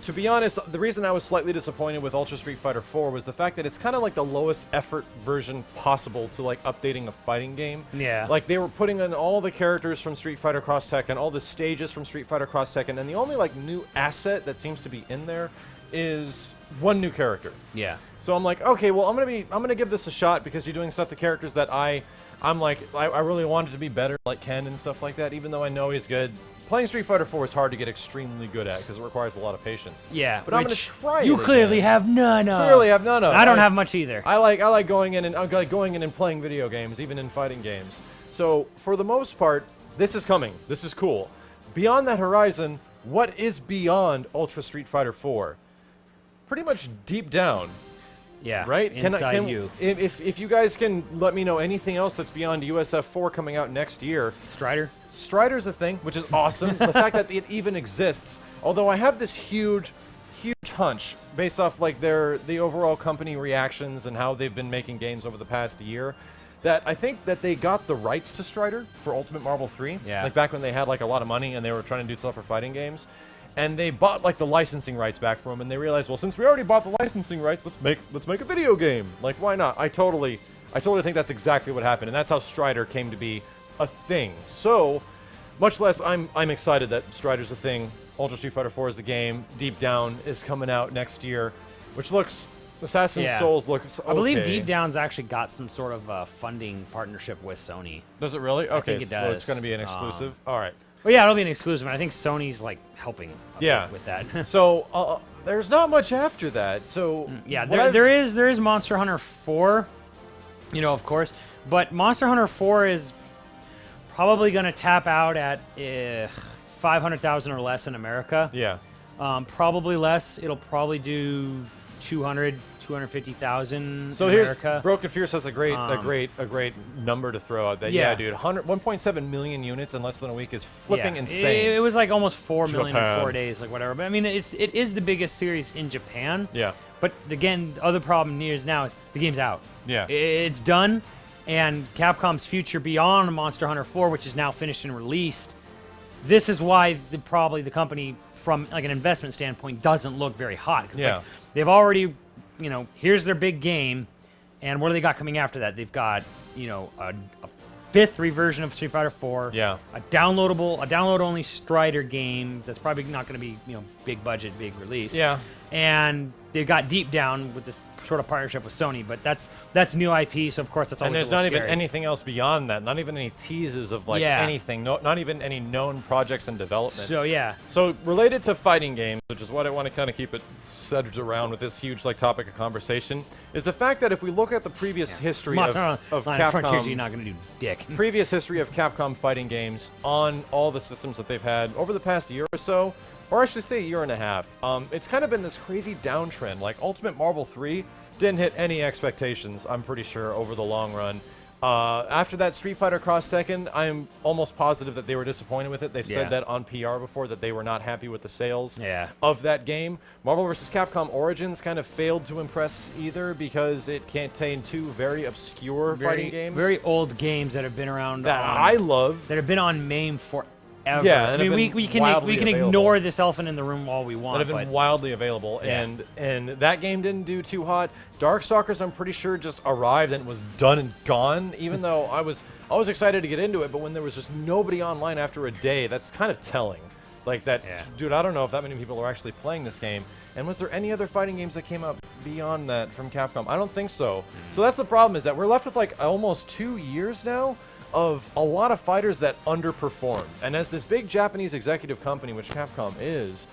Speaker 1: to be honest, the reason I was slightly disappointed with Ultra Street Fighter 4 was the fact that it's kind of like the lowest effort version possible to like updating a fighting game.
Speaker 2: Yeah.
Speaker 1: Like they were putting in all the characters from Street Fighter Cross Tekken, all the stages from Street Fighter Cross Tekken, and the only like new asset that seems to be in there is one new character.
Speaker 2: Yeah.
Speaker 1: So I'm like, okay, well, I'm gonna give this a shot because you're doing stuff to characters that I really wanted to be better, like Ken and stuff like that. Even though I know he's good, playing Street Fighter 4 is hard to get extremely good at because it requires a lot of patience.
Speaker 2: Yeah,
Speaker 1: but I'm gonna try.
Speaker 2: You
Speaker 1: it
Speaker 2: clearly
Speaker 1: again.
Speaker 2: have none of.
Speaker 1: Clearly have none of.
Speaker 2: I don't have much either.
Speaker 1: I like going in and playing video games, even in fighting games. So for the most part, this is coming. This is cool. Beyond that horizon, what is beyond Ultra Street Fighter 4? Pretty much deep down.
Speaker 2: Yeah,
Speaker 1: Right?
Speaker 2: inside you.
Speaker 1: If you guys can let me know anything else that's beyond USF 4 coming out next year.
Speaker 2: Strider?
Speaker 1: Strider's a thing, which is awesome. The fact that it even exists. Although I have this huge hunch based off like the overall company reactions and how they've been making games over the past year, that I think that they got the rights to Strider for Ultimate Marvel 3.
Speaker 2: Yeah.
Speaker 1: Like back when they had like a lot of money and they were trying to do stuff for fighting games. And they bought like the licensing rights back from them, and they realized, well, since we already bought the licensing rights, let's make a video game. Like, why not? I totally think that's exactly what happened, and that's how Strider came to be a thing. So, much less, I'm excited that Strider's a thing. Ultra Street Fighter 4 is a game. Deep Down is coming out next year, which looks Assassin's Souls looks okay.
Speaker 2: I believe Deep Down's actually got some sort of funding partnership with Sony.
Speaker 1: Does it really? Okay,
Speaker 2: I think it does.
Speaker 1: So it's going to be an exclusive. All right.
Speaker 2: Well, yeah, it'll be an exclusive, and I think Sony's like helping a bit with that.
Speaker 1: So there's not much after that. So
Speaker 2: yeah, there is Monster Hunter 4, of course, but Monster Hunter 4 is probably going to tap out at 500,000 or less in America.
Speaker 1: Yeah.
Speaker 2: Probably less. It'll probably do 250,000
Speaker 1: so
Speaker 2: in
Speaker 1: here's
Speaker 2: America.
Speaker 1: Broken Fierce has a great number to throw out. That yeah, dude, 1.7 million units in less than a week is flipping insane.
Speaker 2: It was like almost 4 million in
Speaker 1: Japan.
Speaker 2: 4 days, like whatever. But I mean, it is the biggest series in Japan.
Speaker 1: Yeah.
Speaker 2: But again, the other problem is now is the game's out.
Speaker 1: Yeah.
Speaker 2: It's done, and Capcom's future beyond Monster Hunter 4, which is now finished and released. This is why probably the company, from like an investment standpoint, doesn't look very hot. 'Cause it's like, they've already, here's their big game, and what do they got coming after that? They've got, a fifth reversion of Street Fighter 4.
Speaker 1: Yeah.
Speaker 2: A download-only Strider game that's probably not going to be, big budget, big release.
Speaker 1: Yeah.
Speaker 2: And they've got Deep Down with this sort of partnership with Sony, but that's new IP, so of course that's always
Speaker 1: And there's
Speaker 2: a little
Speaker 1: not even
Speaker 2: scary.
Speaker 1: anything else beyond that. Not even any teases of like anything. No, not even any known projects in development.
Speaker 2: So yeah.
Speaker 1: So related to fighting games, which is what I want to kind of keep it centered around with this huge like topic of conversation, is the fact that if we look at the previous history of
Speaker 2: Frontier
Speaker 1: Capcom,
Speaker 2: G not going to do dick.
Speaker 1: previous history of Capcom fighting games on all the systems that they've had over the past year or so, or I should say a year and a half, it's kind of been this crazy downtrend. Like Ultimate Marvel 3 didn't hit any expectations, I'm pretty sure, over the long run. After that Street Fighter Cross Tekken, I'm almost positive that they were disappointed with it. They've said that on PR before, that they were not happy with the sales of that game. Marvel vs. Capcom Origins kind of failed to impress either because it contained two very obscure fighting games.
Speaker 2: Very old games that have been around.
Speaker 1: That I love.
Speaker 2: That have been on MAME forever.
Speaker 1: Yeah,
Speaker 2: I mean, we can ignore this elephant in the room all we want.
Speaker 1: That have been wildly available, and that game didn't do too hot. Darkstalkers, I'm pretty sure, just arrived and was done and gone. Even though I was excited to get into it, but when there was just nobody online after a day, that's kind of telling. Like that, dude. I don't know if that many people are actually playing this game. And was there any other fighting games that came up beyond that from Capcom? I don't think so. So that's the problem, is that we're left with like almost 2 years now of a lot of fighters that underperformed. And as this big Japanese executive company, which Capcom is,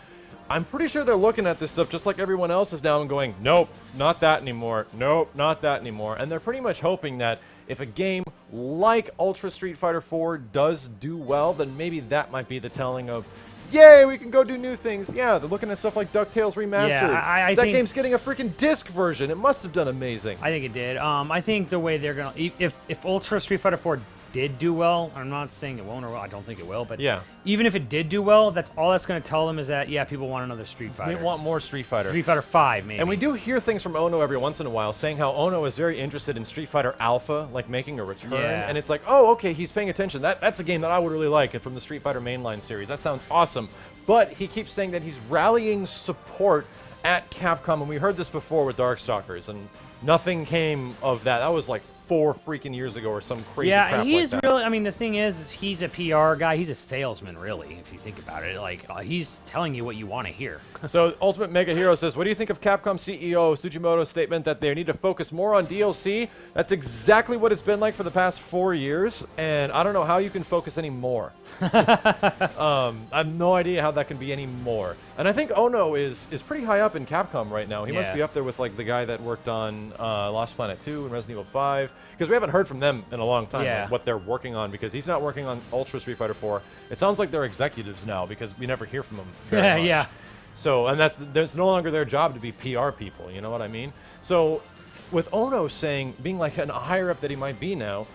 Speaker 1: I'm pretty sure they're looking at this stuff just like everyone else is now and going, nope, not that anymore. Nope, not that anymore. And they're pretty much hoping that if a game like Ultra Street Fighter 4 does do well, then maybe that might be the telling of, yay, we can go do new things. Yeah, they're looking at stuff like DuckTales Remastered.
Speaker 2: Yeah,
Speaker 1: that game's getting a freaking disc version. It must have done amazing.
Speaker 2: I think it did. I think the way they're going to... If Ultra Street Fighter 4 did do well, I'm not saying it won't or will, I don't think it will, but
Speaker 1: Yeah.
Speaker 2: even if it did do well, that's all that's going to tell them is that, yeah, people want another Street Fighter.
Speaker 1: They want more Street Fighter.
Speaker 2: Street Fighter 5, maybe.
Speaker 1: And we do hear things from Ono every once in a while saying how Ono is very interested in Street Fighter Alpha, like making a return.
Speaker 2: Yeah.
Speaker 1: And it's like, oh, okay, he's paying attention. That's a game that I would really like from the Street Fighter mainline series. That sounds awesome. But he keeps saying that he's rallying support at Capcom, and we heard this before with Darkstalkers, and nothing came of that. That was like 4 freaking years ago or some crazy crap
Speaker 2: Yeah, he's
Speaker 1: like that.
Speaker 2: really, I mean, the thing is he's a PR guy. He's a salesman, really, if you think about it. Like, he's telling you what you want to hear.
Speaker 1: So Ultimate Mega Hero says, what do you think of Capcom CEO Tsujimoto's statement that they need to focus more on DLC? That's exactly what it's been like for the past 4 years, and I don't know how you can focus any more. I have no idea how that can be any more. And I think Ono is pretty high up in Capcom right now. He must
Speaker 2: Yeah.
Speaker 1: be up there with like the guy that worked on Lost Planet 2 and Resident Evil 5, because we haven't heard from them in a long time
Speaker 2: Yeah.
Speaker 1: like, what they're working on, because he's not working on Ultra Street Fighter 4. It sounds like they're executives now because we never hear from them very much.
Speaker 2: Yeah.
Speaker 1: So, and that's no longer their job to be PR people, you know what I mean? So, with Ono saying, being like a higher up that he might be now,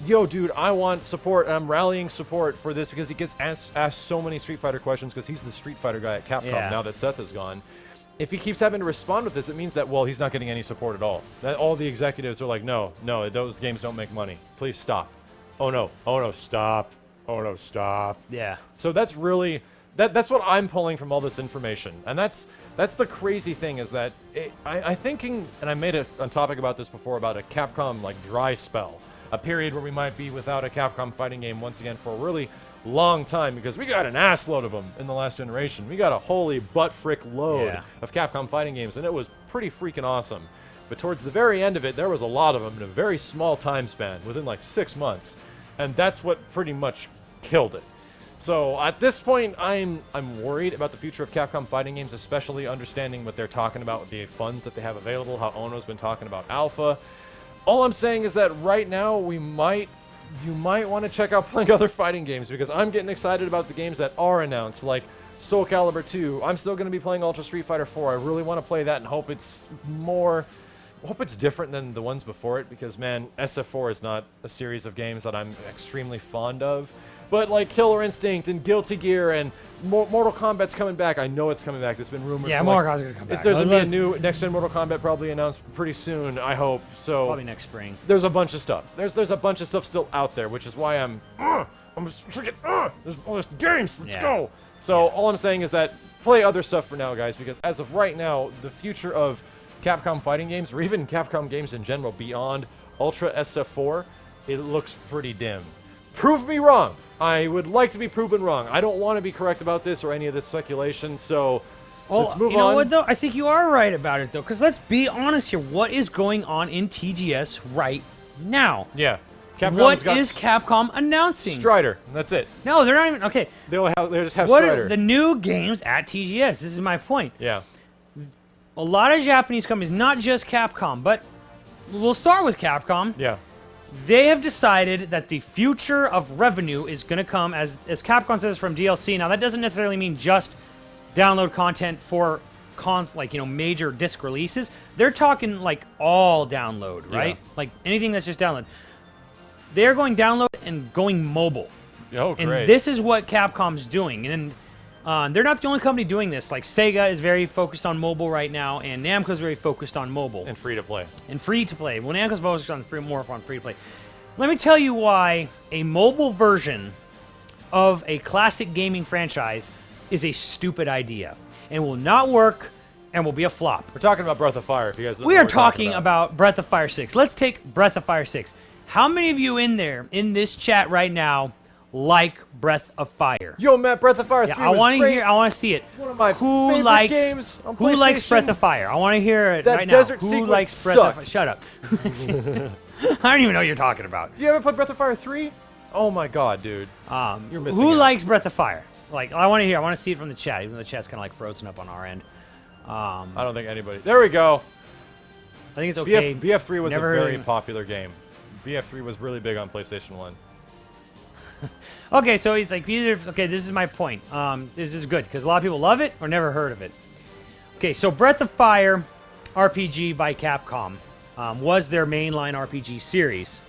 Speaker 1: yo, dude, I want support, and I'm rallying support for this because he gets asked so many Street Fighter questions because he's the Street Fighter guy at Capcom
Speaker 2: Yeah.
Speaker 1: now that Seth is gone. If he keeps having to respond with this, it means that, well, he's not getting any support at all. That all the executives are like, no, those games don't make money. Please stop. Oh no, stop. Oh no, stop.
Speaker 2: Yeah.
Speaker 1: So that's really that's what I'm pulling from all this information, and that's the crazy thing is that I'm thinking, and I made a topic about this before about a Capcom like dry spell, a period where we might be without a Capcom fighting game once again for a really long time because we got an ass load of them in the last generation. We got a holy butt frick load
Speaker 2: Yeah.
Speaker 1: of Capcom fighting games, and it was pretty freaking awesome. But towards the very end of it, there was a lot of them in a very small time span, within like 6 months, and that's what pretty much killed it. So at this point, I'm worried about the future of Capcom fighting games, especially understanding what they're talking about with the funds that they have available, how Ono's been talking about Alpha. All I'm saying is that right now you might want to check out playing other fighting games because I'm getting excited about the games that are announced, like Soul Calibur 2. I'm still going to be playing Ultra Street Fighter 4. I really want to play that and hope it's different than the ones before it because, man, SF4 is not a series of games that I'm extremely fond of. But like Killer Instinct and Guilty Gear and Mortal Kombat's coming back. I know it's coming back. It's been rumored.
Speaker 2: Yeah,
Speaker 1: for,
Speaker 2: Mortal
Speaker 1: like,
Speaker 2: Kombat's gonna come back.
Speaker 1: There's going to be a new next-gen Mortal Kombat probably announced pretty soon, I hope. So
Speaker 2: Probably next spring.
Speaker 1: there's a bunch of stuff. There's a bunch of stuff still out there, which is why I'm just freaking, there's all this games. Let's
Speaker 2: Yeah.
Speaker 1: go. So all I'm saying is that play other stuff for now, guys, because as of right now, the future of Capcom fighting games, or even Capcom games in general, beyond Ultra SF4, it looks pretty dim. Prove me wrong. I would like to be proven wrong. I don't want to be correct about this or any of this speculation, so let's move
Speaker 2: you know
Speaker 1: on.
Speaker 2: what, though? I think you are right about it, though, because let's be honest here. What is going on in TGS right now?
Speaker 1: Yeah. Capcom's
Speaker 2: What
Speaker 1: got
Speaker 2: is Capcom announcing?
Speaker 1: Strider. That's it.
Speaker 2: No, they're not even... Okay,
Speaker 1: They just have
Speaker 2: what
Speaker 1: Strider.
Speaker 2: are the new games at TGS? This is my point.
Speaker 1: Yeah.
Speaker 2: A lot of Japanese companies, not just Capcom, but we'll start with Capcom.
Speaker 1: Yeah.
Speaker 2: They have decided that the future of revenue is going to come, as Capcom says, from DLC. Now, that doesn't necessarily mean just download content for major disc releases. They're talking like all download, right?
Speaker 1: Yeah.
Speaker 2: Like anything that's just download. They're going download and going mobile.
Speaker 1: Oh,
Speaker 2: And
Speaker 1: great.
Speaker 2: this is what Capcom's doing. And they're not the only company doing this. Like Sega is very focused on mobile right now, and Namco's very focused on mobile.
Speaker 1: And free to play.
Speaker 2: And free to play. Well, Namco's focused on more on free to play. Let me tell you why a mobile version of a classic gaming franchise is a stupid idea and will not work and will be a flop.
Speaker 1: We're talking about Breath of Fire, if you guys don't
Speaker 2: We
Speaker 1: know
Speaker 2: are
Speaker 1: what we're talking
Speaker 2: talking about Breath of Fire 6. Let's take Breath of Fire 6. How many of you in this chat right now like Breath of Fire?
Speaker 1: Yo, Matt, Breath of Fire 3
Speaker 2: Yeah, I
Speaker 1: was
Speaker 2: want to
Speaker 1: great.
Speaker 2: hear. I want to see it.
Speaker 1: One of my
Speaker 2: who
Speaker 1: favorite
Speaker 2: likes
Speaker 1: games on
Speaker 2: Who likes
Speaker 1: PlayStation.
Speaker 2: Breath of Fire? I want to hear it
Speaker 1: That
Speaker 2: right
Speaker 1: desert
Speaker 2: now. Who
Speaker 1: sequence
Speaker 2: likes Breath of Fire?
Speaker 1: sucked.
Speaker 2: Shut up. I don't even know what you're talking about.
Speaker 1: You haven't played Breath of Fire 3? Oh my god, dude. You're missing
Speaker 2: Who
Speaker 1: out.
Speaker 2: likes Breath of Fire? Like, I want to hear. I want to see it from the chat, even though the chat's kind of like frozen up on our end.
Speaker 1: I don't think anybody. There we go.
Speaker 2: I think it's okay.
Speaker 1: BF3 was
Speaker 2: Never
Speaker 1: a
Speaker 2: heard
Speaker 1: very
Speaker 2: of it.
Speaker 1: popular game. BF3 was really big on PlayStation 1.
Speaker 2: Okay, so he's like, okay, this is my point. This is good because a lot of people love it or never heard of it. Okay, so Breath of Fire RPG by Capcom was their mainline RPG series.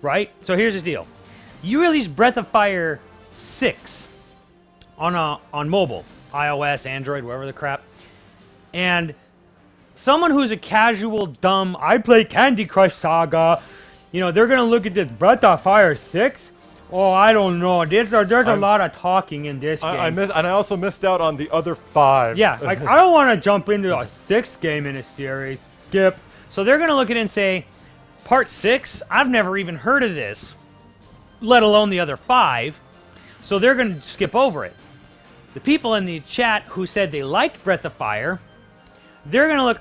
Speaker 2: right? So here's the deal. You release Breath of Fire 6 on mobile, iOS, Android, whatever the crap, and someone who's a casual, dumb, I play Candy Crush Saga, you know, they're going to look at this Breath of Fire 6. Oh, I don't know. There's a lot of talking in this game.
Speaker 1: And I also missed out on the other 5.
Speaker 2: Yeah, like, I don't want to jump into a 6th game in a series. Skip. So they're going to look at it and say, Part 6? I've never even heard of this, let alone the other 5. So they're going to skip over it. The people in the chat who said they liked Breath of Fire, they're going to look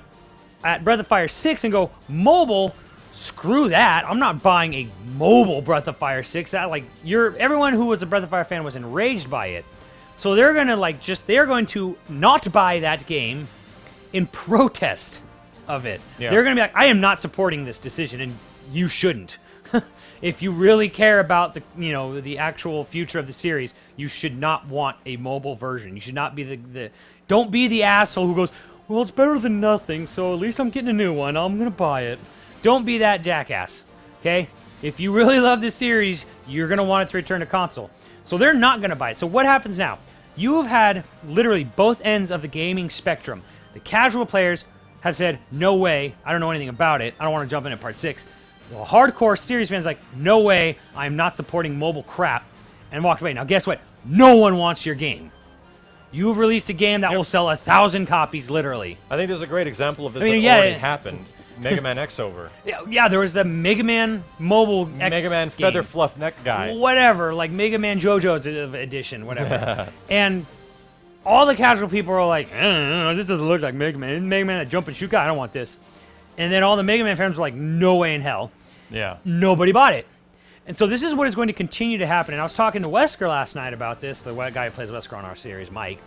Speaker 2: at Breath of Fire 6 and go, mobile? Screw that. I'm not buying a mobile Breath of Fire 6. Everyone who was a Breath of Fire fan was enraged by it. So they're going to they're going to not buy that game in protest of it. Yeah. They're going to be like, I am not supporting this decision, and you shouldn't. If you really care about the actual future of the series, you should not want a mobile version. You should not be don't be the asshole who goes, well, it's better than nothing, so at least I'm getting a new one. I'm going to buy it. Don't be that jackass, okay? If you really love this series, you're going to want it to return to console. So they're not going to buy it. So what happens now? You have had literally both ends of the gaming spectrum. The casual players have said, no way, I don't know anything about it. I don't want to jump in at Part 6. The hardcore series fans like, no way, I'm not supporting mobile crap, and walked away. Now guess what? No one wants your game. You've released a game that will sell 1,000 copies, literally.
Speaker 1: I think there's a great example of this that already happened. Mega Man X over.
Speaker 2: Yeah, there was the Mega Man mobile X
Speaker 1: Mega Man
Speaker 2: game.
Speaker 1: Feather Fluff Neck guy.
Speaker 2: Whatever, like Mega Man JoJo's edition, whatever. And all the casual people are like, this doesn't look like Mega Man. Mega Man that jump and shoot guy, I don't want this. And then all the Mega Man fans were like, no way in hell.
Speaker 1: Yeah.
Speaker 2: Nobody bought it. And so this is what is going to continue to happen. And I was talking to Wesker last night about this, the guy who plays Wesker on our series, Mike.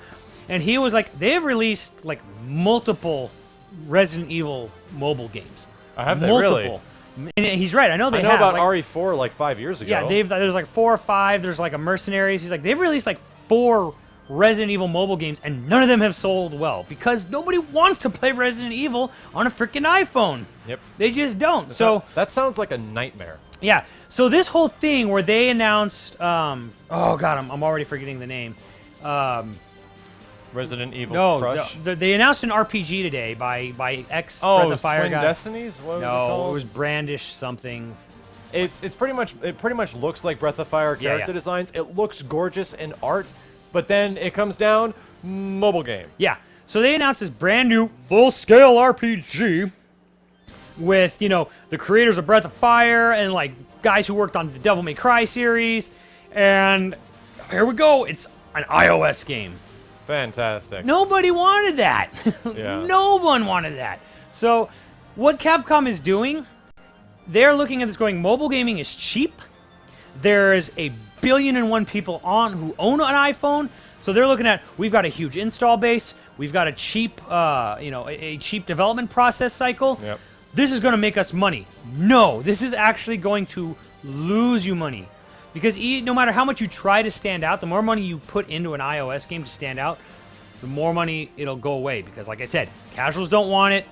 Speaker 2: And he was like, they have released like multiple Resident Evil mobile games.
Speaker 1: Have they really?
Speaker 2: And he's right. I know they have.
Speaker 1: I know about
Speaker 2: like,
Speaker 1: RE4 like 5 years ago.
Speaker 2: Yeah, there's like 4 or 5. There's like a Mercenaries. He's like, they've released like 4 Resident Evil mobile games, and none of them have sold well because nobody wants to play Resident Evil on a freaking iPhone.
Speaker 1: Yep.
Speaker 2: They just don't.
Speaker 1: That sounds like a nightmare.
Speaker 2: Yeah. So this whole thing where they announced, oh god, I'm already forgetting the name.
Speaker 1: Resident Evil Crush?
Speaker 2: No, they announced an RPG today by X
Speaker 1: Breath
Speaker 2: of Fire
Speaker 1: Twin
Speaker 2: guy.
Speaker 1: Destinies? What was it called?
Speaker 2: It was Brandish something.
Speaker 1: It pretty much looks like Breath of Fire character designs. It looks gorgeous in art, but then it comes down mobile game.
Speaker 2: Yeah. So they announced this brand new full-scale RPG with, the creators of Breath of Fire and like guys who worked on the Devil May Cry series, and here we go. It's an iOS game.
Speaker 1: Fantastic.
Speaker 2: Nobody wanted that.
Speaker 1: Yeah.
Speaker 2: No one wanted that. So what Capcom is doing, they're looking at this going, mobile gaming is cheap. There's 1,000,000,001 people who own an iPhone. So they're looking at, we've got a huge install base. We've got a cheap, a cheap development process cycle.
Speaker 1: Yep.
Speaker 2: This is going to make us money. No, this is actually going to lose you money. Because no matter how much you try to stand out, the more money you put into an iOS game to stand out, the more money it'll go away. Because like I said, casuals don't want it.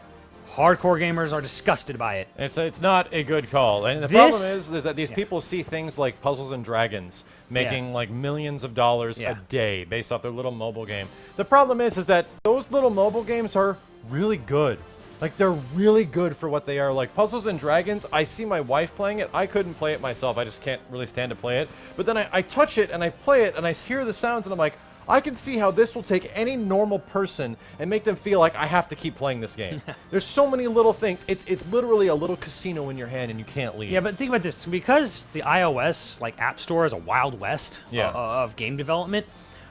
Speaker 2: Hardcore gamers are disgusted by it.
Speaker 1: It's not a good call. And the problem is that these people see things like Puzzles and Dragons making like millions of dollars a day based off their little mobile game. The problem is that those little mobile games are really good. Like, they're really good for what they are. Like, Puzzles and Dragons, I see my wife playing it. I couldn't play it myself. I just can't really stand to play it. But then I touch it, and I play it, and I hear the sounds, and I'm like, I can see how this will take any normal person and make them feel like I have to keep playing this game. There's so many little things. It's literally a little casino in your hand, and you can't leave.
Speaker 2: Yeah, but think about this. Because the iOS, like, App Store is a wild west of game development,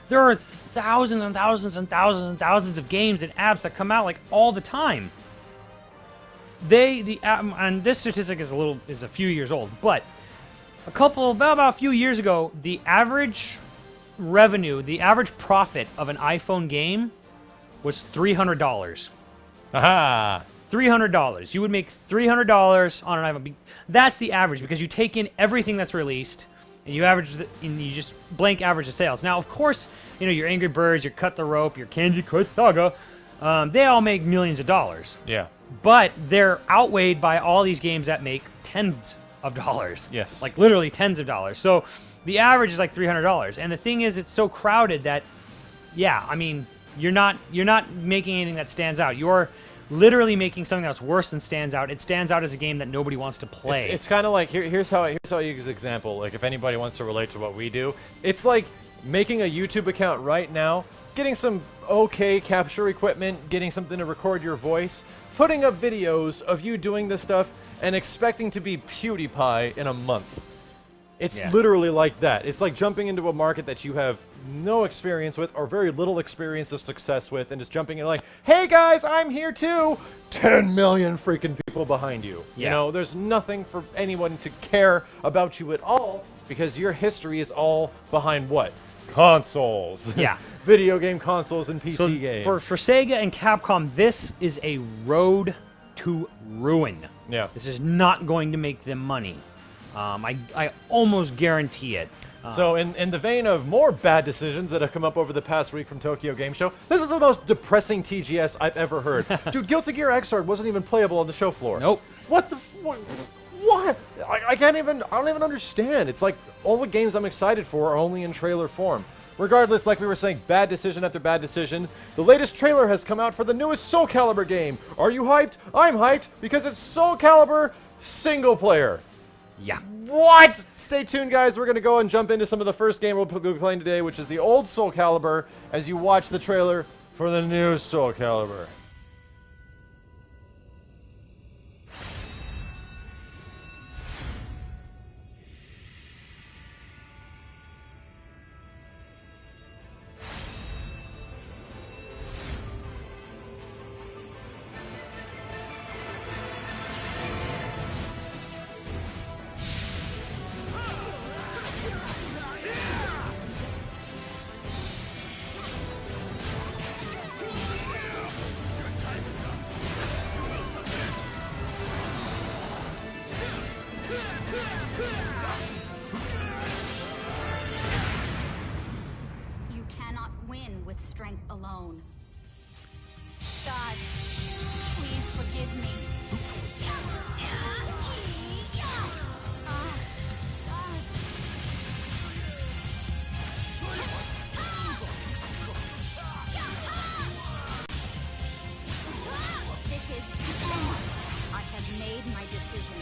Speaker 2: there are thousands and thousands and thousands and thousands of games and apps that come out, like, all the time. And this statistic is a few years old, but about a few years ago, the average revenue, the average profit of an iPhone game was $300.
Speaker 1: Aha!
Speaker 2: $300. You would make $300 on an iPhone. That's the average because you take in everything that's released and you you just blank average the sales. Now, of course, your Angry Birds, your Cut the Rope, your Candy Crush Saga, they all make millions of dollars.
Speaker 1: Yeah.
Speaker 2: But they're outweighed by all these games that make tens of dollars.
Speaker 1: Yes.
Speaker 2: Like literally tens of dollars. So the average is like $300. And the thing is, it's so crowded that, yeah, I mean, you're not making anything that stands out. You're literally making something that's worse than stands out. It stands out as a game that nobody wants to play.
Speaker 1: It's kind of like here's how I use an example. Like if anybody wants to relate to what we do, it's like making a YouTube account right now, getting some okay capture equipment, getting something to record your voice, putting up videos of you doing this stuff, and expecting to be PewDiePie in a month. It's literally like that. It's like jumping into a market that you have no experience with or very little experience of success with, and just jumping in like, hey guys, I'm here too! 10 million freaking people behind you.
Speaker 2: Yeah.
Speaker 1: You know, there's nothing for anyone to care about you at all because your history is all behind what? Consoles.
Speaker 2: Yeah.
Speaker 1: Video game consoles and PC games.
Speaker 2: For Sega and Capcom, this is a road to ruin.
Speaker 1: Yeah.
Speaker 2: This is not going to make them money. I almost guarantee it.
Speaker 1: So in the vein of more bad decisions that have come up over the past week from Tokyo Game Show, this is the most depressing TGS I've ever heard. Dude, Guilty Gear Xrd wasn't even playable on the show floor.
Speaker 2: Nope.
Speaker 1: What the what? I don't even understand. It's like all the games I'm excited for are only in trailer form. Regardless, like we were saying, bad decision after bad decision. The latest trailer has come out for the newest Soul Calibur game. Are you hyped? I'm hyped because it's Soul Calibur single player.
Speaker 2: Yeah.
Speaker 1: What? Stay tuned, guys. We're going to go and jump into some of the first game we'll be playing today, which is the old Soul Calibur, as you watch the trailer for the new Soul Calibur.
Speaker 3: You cannot win with strength alone. God, please forgive me. This is I have made my decision.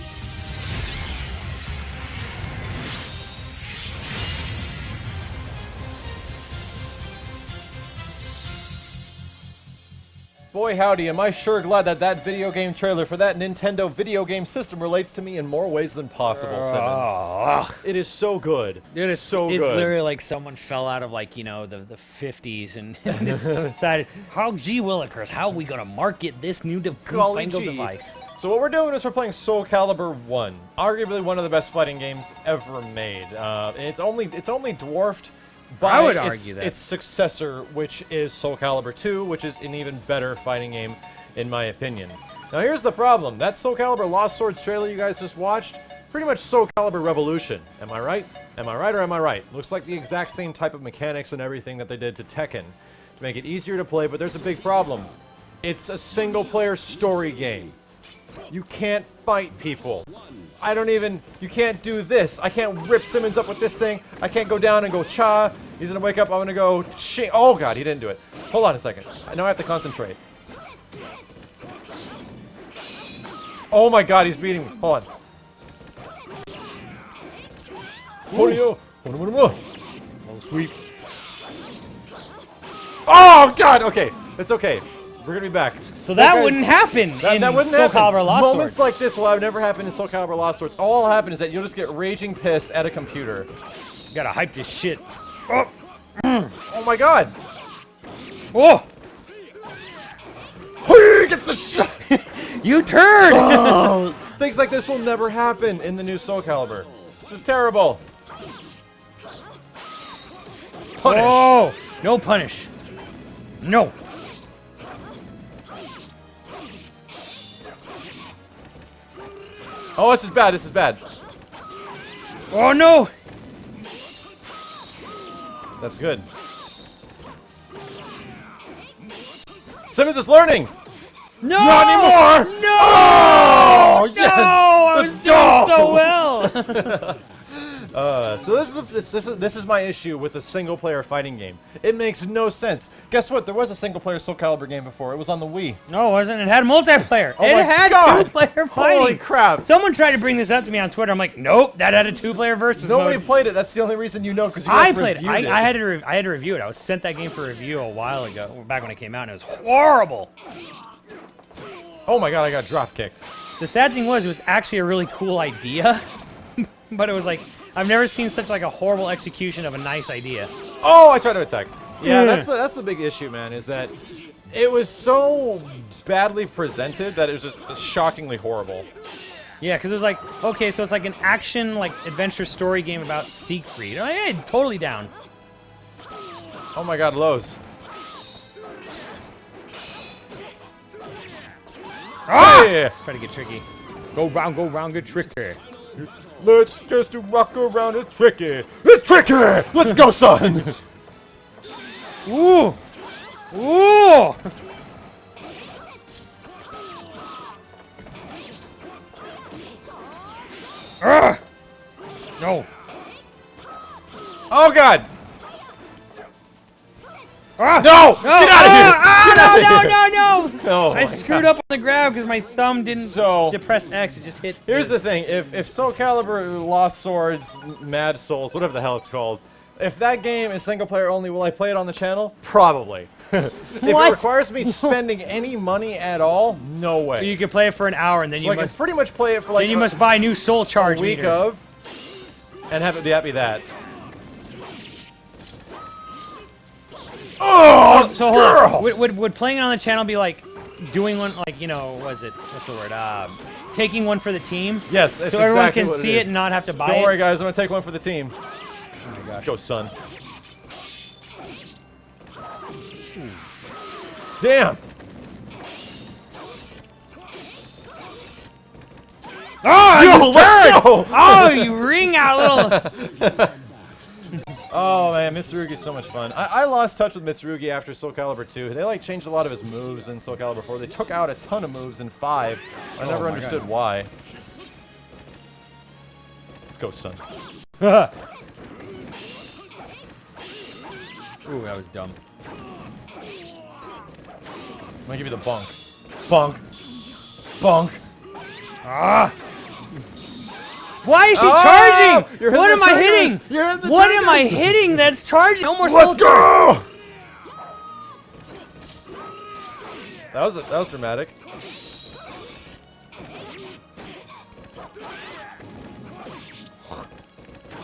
Speaker 1: Boy howdy, am I sure glad that that video game trailer for that Nintendo video game system relates to me in more ways than possible, Simmons. It is so good.
Speaker 2: It is
Speaker 1: so
Speaker 2: It's
Speaker 1: good.
Speaker 2: literally like someone fell out of, like, you know, the 50s and decided, gee willikers, how are we going to market this new
Speaker 1: Golly
Speaker 2: fangled
Speaker 1: gee.
Speaker 2: device?
Speaker 1: So what we're doing is we're playing Soul Calibur 1, arguably one of the best fighting games ever made. It's only dwarfed by
Speaker 2: I would argue that.
Speaker 1: its successor, which is Soul Calibur 2, which is an even better fighting game, in my opinion. Now here's the problem. That Soul Calibur Lost Swords trailer you guys just watched, pretty much Soul Calibur Revolution. Am I right? Am I right or am I right? Looks like the exact same type of mechanics and everything that they did to Tekken to make it easier to play, but there's a big problem. It's a single-player story game. You can't fight people. You can't do this. I can't rip Simmons up with this thing. I can't go down and go cha. He's gonna wake up, I'm gonna go chi. Oh god, he didn't do it. Hold on a second. Now I have to concentrate. Oh my god, he's beating me. Hold on. Oh, sweep. Oh god, okay. It's okay. We're gonna be back.
Speaker 2: So that
Speaker 1: Guys,
Speaker 2: wouldn't happen in
Speaker 1: that wouldn't
Speaker 2: Soul
Speaker 1: happen.
Speaker 2: Calibur Lost
Speaker 1: Moments
Speaker 2: Swords.
Speaker 1: like this will have never happened in Soul Calibur Lost Swords. All will happen is that you'll just get raging pissed at a computer.
Speaker 2: You gotta hype this shit.
Speaker 1: Oh my god!
Speaker 2: Oh!
Speaker 1: Get the shot!
Speaker 2: You turd!
Speaker 1: Oh, things like this will never happen in the new Soul Calibur. This is terrible. Punish.
Speaker 2: Oh! No punish. No.
Speaker 1: Oh, this is bad. This is bad.
Speaker 2: Oh no!
Speaker 1: That's good. Simmons is learning.
Speaker 2: No!
Speaker 1: Not anymore.
Speaker 2: No!
Speaker 1: Oh, yes.
Speaker 2: No! I
Speaker 1: Let's
Speaker 2: was
Speaker 1: go.
Speaker 2: doing so well.
Speaker 1: So this is my issue with a single-player fighting game. It makes no sense. Guess what? There was a single-player Soul Calibur game before. It was on the Wii.
Speaker 2: No, it wasn't. It had multiplayer.
Speaker 1: Oh
Speaker 2: it
Speaker 1: my
Speaker 2: had
Speaker 1: God.
Speaker 2: two-player fighting.
Speaker 1: Holy crap!
Speaker 2: Someone tried to bring this up to me on Twitter. I'm like, nope, that had a two-player versus
Speaker 1: Nobody
Speaker 2: mode.
Speaker 1: played it. That's the only reason you know, because
Speaker 2: I played it. I had to review it. I was sent that game for review a while ago, back when it came out, and it was horrible.
Speaker 1: Oh my god, I got drop kicked.
Speaker 2: The sad thing was, it was actually a really cool idea, but it was like, I've never seen such like a horrible execution of a nice idea.
Speaker 1: Oh, I tried to attack. Yeah,
Speaker 2: Yeah.
Speaker 1: that's the big issue, man, is that it was so badly presented that it was just shockingly horrible.
Speaker 2: Yeah, because it was like, okay, so it's like an action, like, adventure story game about Siegfried. Oh, yeah, totally down.
Speaker 1: Oh my god, lows.
Speaker 2: Ah!
Speaker 1: Yeah.
Speaker 2: Try to get tricky. Go round, get tricky.
Speaker 1: Let's just rock around. It's tricky. It's tricky. Let's go, son.
Speaker 2: Ooh! Ooh! No.
Speaker 1: Oh god.
Speaker 2: Ah!
Speaker 1: No! Get out of here!
Speaker 2: No!
Speaker 1: Oh
Speaker 2: I
Speaker 1: my
Speaker 2: screwed
Speaker 1: God.
Speaker 2: up on the grab because my thumb didn't
Speaker 1: So-
Speaker 2: depress X. It just hit.
Speaker 1: Here's the thing: if Soul Calibur, Lost Swords, Mad Souls, whatever the hell it's called, if that game is single player only, will I play it on the channel? Probably. If
Speaker 2: What?
Speaker 1: it requires me spending any money at all, no way.
Speaker 2: You can play it for an hour and then
Speaker 1: So
Speaker 2: you
Speaker 1: I can
Speaker 2: must.
Speaker 1: pretty much play it for like
Speaker 2: Then you must buy a new soul charge
Speaker 1: a week
Speaker 2: meter.
Speaker 1: of, and have it be that. Oh,
Speaker 2: So hold
Speaker 1: girl!
Speaker 2: on. Would playing it on the channel be like doing one, like, you know, what's the word? Taking one for the team?
Speaker 1: Yes, it's
Speaker 2: So everyone
Speaker 1: exactly
Speaker 2: can
Speaker 1: what
Speaker 2: see
Speaker 1: is.
Speaker 2: it and not have to buy
Speaker 1: Don't
Speaker 2: it?
Speaker 1: worry, guys. I'm gonna take one for the team.
Speaker 2: Oh my
Speaker 1: Let's
Speaker 2: gosh.
Speaker 1: go, son. Damn.
Speaker 2: Oh,
Speaker 1: Yo,
Speaker 2: you
Speaker 1: let's
Speaker 2: turd!
Speaker 1: go!
Speaker 2: Oh, you ring out little.
Speaker 1: Oh man, Mitsurugi's so much fun. I lost touch with Mitsurugi after Soul Calibur 2. They like changed a lot of his moves in Soul Calibur 4. They took out a ton of moves in 5. I never
Speaker 2: my
Speaker 1: understood
Speaker 2: God.
Speaker 1: why. Let's go, son.
Speaker 2: Ooh, that was dumb.
Speaker 1: I'm gonna give you the bunk. Bunk. Bunk.
Speaker 2: Ah! Why is he
Speaker 1: Oh,
Speaker 2: charging?
Speaker 1: you're hitting
Speaker 2: What
Speaker 1: the
Speaker 2: am I
Speaker 1: triggers.
Speaker 2: hitting?
Speaker 1: You're hitting the
Speaker 2: What am I
Speaker 1: triggers.
Speaker 2: hitting that's charging? No more
Speaker 1: Let's
Speaker 2: soul charge.
Speaker 1: go! That was dramatic.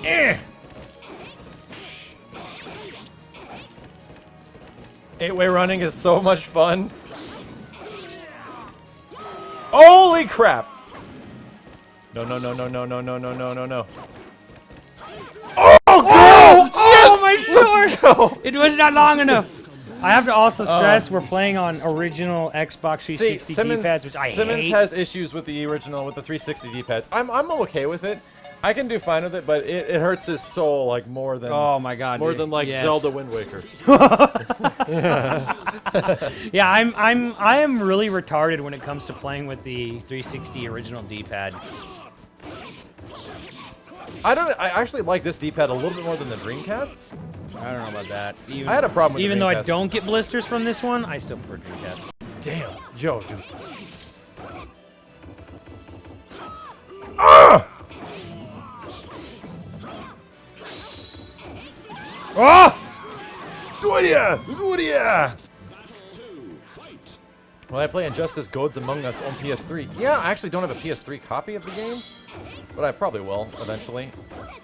Speaker 1: Eh. 8-way running is so much fun. Holy crap! No.
Speaker 2: Oh, my sword!
Speaker 1: Go!
Speaker 2: It was not long enough. I have to also stress we're playing on original Xbox 360 D-pads, which I
Speaker 1: Simmons
Speaker 2: hate.
Speaker 1: has issues with the original, with the 360 D-pads. I'm okay with it. I can do fine with it, but it hurts his soul like more than
Speaker 2: Oh my God!
Speaker 1: more than like
Speaker 2: yes.
Speaker 1: Zelda Wind Waker.
Speaker 2: Yeah, I am really retarded when it comes to playing with the 360 original D-pad.
Speaker 1: I actually like this D-pad a little bit more than the Dreamcast's.
Speaker 2: I don't know about that. Even,
Speaker 1: I had a problem with the
Speaker 2: even though I
Speaker 1: Dreamcast.
Speaker 2: don't get blisters from this one, I still prefer Dreamcast.
Speaker 1: Damn, yo, dude. Ah!
Speaker 2: Oh!
Speaker 1: Guria! Well, I play Injustice Gods Among Us on PS3. Yeah, I actually don't have a PS3 copy of the game, but I probably will eventually.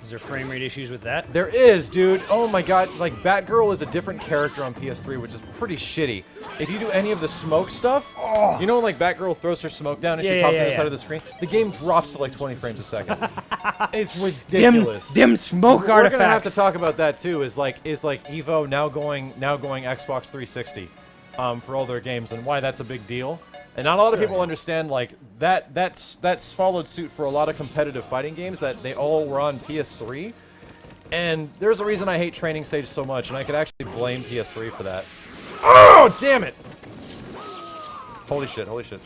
Speaker 2: Is there frame rate issues with that?
Speaker 1: There is, dude. Oh my god, like Batgirl is a different character on PS3, which is pretty shitty. If you do any of the smoke stuff, you know when like Batgirl throws her smoke down and she pops on the side of the screen? The game drops to like 20 frames a second. It's ridiculous.
Speaker 2: Dim smoke
Speaker 1: We're
Speaker 2: artifacts.
Speaker 1: gonna have to talk about that too. Is like Evo now going Xbox 360 for all their games, and why that's a big deal. And not a lot of people understand like that's followed suit for a lot of competitive fighting games that they all were on PS3. And there's a reason I hate Training Stage so much, and I could actually blame PS3 for that. Oh, damn it! Holy shit, holy shit.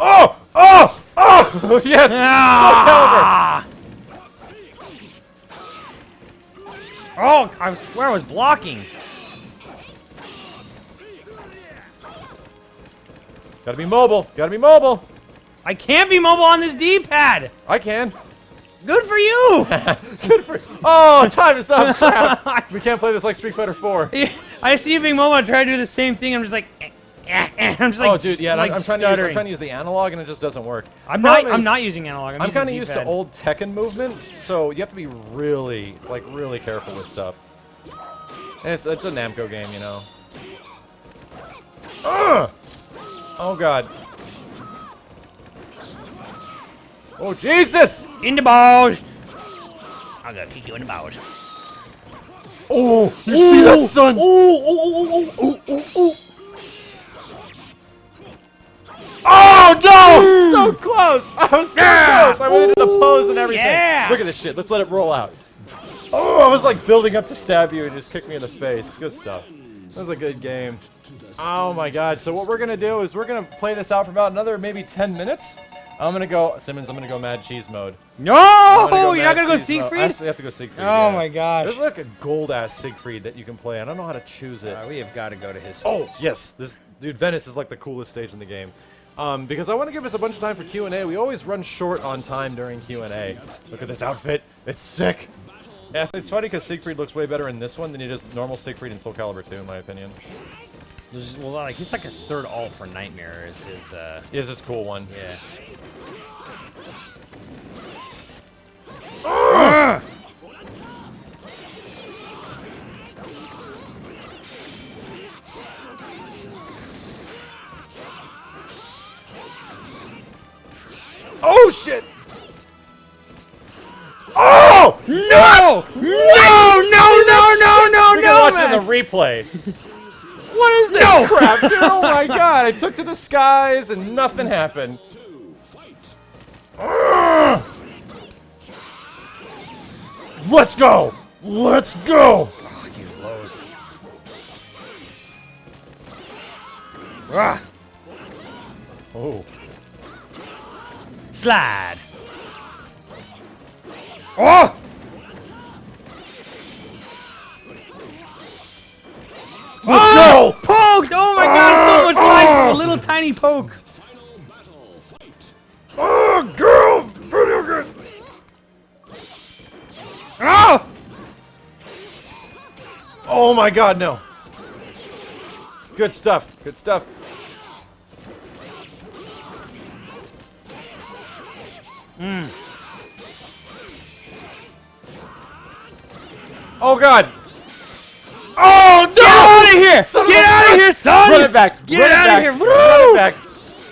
Speaker 1: Oh! Oh! Oh! Yes!
Speaker 2: Ah! Oh, I swear I was blocking.
Speaker 1: Gotta be mobile. Gotta be mobile.
Speaker 2: I can't be mobile on this D-pad.
Speaker 1: I can.
Speaker 2: Good for you.
Speaker 1: Good for. Oh, time is up. Crap. We can't play this like Street Fighter 4.
Speaker 2: I see you being mobile. I try to do the same thing. I'm just like, I'm just like,
Speaker 1: Oh, dude, yeah.
Speaker 2: like
Speaker 1: I'm trying to use the analog, and it just doesn't work.
Speaker 2: I'm
Speaker 1: Problem
Speaker 2: not. I'm
Speaker 1: is,
Speaker 2: not using analog.
Speaker 1: I'm kind of
Speaker 2: using
Speaker 1: used to
Speaker 2: D-pad.
Speaker 1: old Tekken movement, so you have to be really, really careful with stuff. And it's a Namco game, you know. Ugh! Oh God. Oh Jesus!
Speaker 2: In the balls. I'm gonna kick you in the balls.
Speaker 1: Oh, you see that, son? Oh no! So close! I was so close! I went into the pose and everything.
Speaker 2: Yeah!
Speaker 1: Look at this shit. Let's let it roll out. Oh, I was like building up to stab you and just kick me in the face. Good stuff. That was a good game. Oh my God. So what we're gonna do is we're gonna play this out for about another maybe 10 minutes. I'm gonna go, Simmons, I'm gonna go Mad Cheese mode.
Speaker 2: No! You're not gonna go Siegfried?
Speaker 1: I actually have to go Siegfried.
Speaker 2: Oh
Speaker 1: yeah.
Speaker 2: my gosh.
Speaker 1: There's like a gold-ass Siegfried that you can play. I don't know how to choose it.
Speaker 2: We have got to go to his.
Speaker 1: Oh, yes. This dude, Venice is like the coolest stage in the game. Because I want to give us a bunch of time for Q&A. We always run short on time during Q&A. Look at this outfit. It's sick. Yeah, it's funny because Siegfried looks way better in this one than he does normal Siegfried in Soul Calibur 2, in my opinion.
Speaker 2: Well, like he's like his third alt for Nightmare. Is his?
Speaker 1: He has this cool one.
Speaker 2: Yeah.
Speaker 1: Oh, shit! Oh!
Speaker 2: No!
Speaker 1: We're gonna watch it in the replay. What is this crap, dude? Oh my God! I took to the skies and nothing happened. Ugh! Let's go! Let's go!
Speaker 2: Oh, you lows.
Speaker 1: Oh.
Speaker 2: Slide. Oh!
Speaker 1: Let's go!
Speaker 2: Poked! Oh my God! So much life for a little tiny poke.
Speaker 1: Oh, girl! Video good!
Speaker 2: Oh!
Speaker 1: Oh my God, no. Good stuff. Good stuff. Oh God! Oh no!
Speaker 2: Get out of here!
Speaker 1: Son
Speaker 2: Get
Speaker 1: of a
Speaker 2: out of
Speaker 1: bitch!
Speaker 2: here, son!
Speaker 1: Run it back!
Speaker 2: Get
Speaker 1: Run it
Speaker 2: out
Speaker 1: back!
Speaker 2: of here!
Speaker 1: Run it back!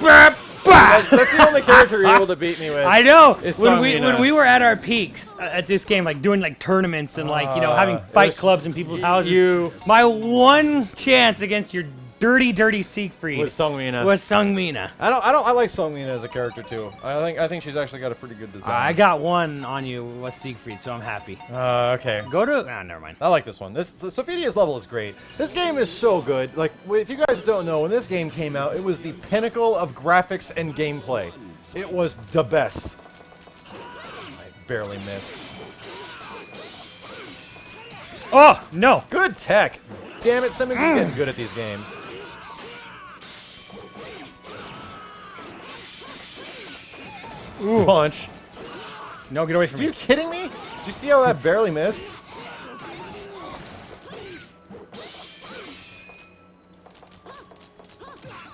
Speaker 2: Bah, bah.
Speaker 1: That's the only character you're able to beat me with.
Speaker 2: I know.
Speaker 1: Is
Speaker 2: When
Speaker 1: Sangmina.
Speaker 2: we were at our peaks at this game, like doing like tournaments and like having fight
Speaker 1: was-
Speaker 2: clubs in people's houses,
Speaker 1: you-
Speaker 2: my one chance against your dirty Siegfried
Speaker 1: Was Sangmina.
Speaker 2: was Sangmina.
Speaker 1: I like Sangmina as a character too. I think she's actually got a pretty good design.
Speaker 2: I got one on you with Siegfried, so I'm happy.
Speaker 1: Okay.
Speaker 2: Go to never mind.
Speaker 1: I like this one. Sophidia's level is great. This game is so good. Like, if you guys don't know, when this game came out, it was the pinnacle of graphics and gameplay. It was the best. I barely missed.
Speaker 2: Oh no!
Speaker 1: Good tech. Damn it, Simmons is getting good at these games. Ooh. Punch.
Speaker 2: No, get away from
Speaker 1: Are you
Speaker 2: me.
Speaker 1: kidding me? Did you see how that barely missed?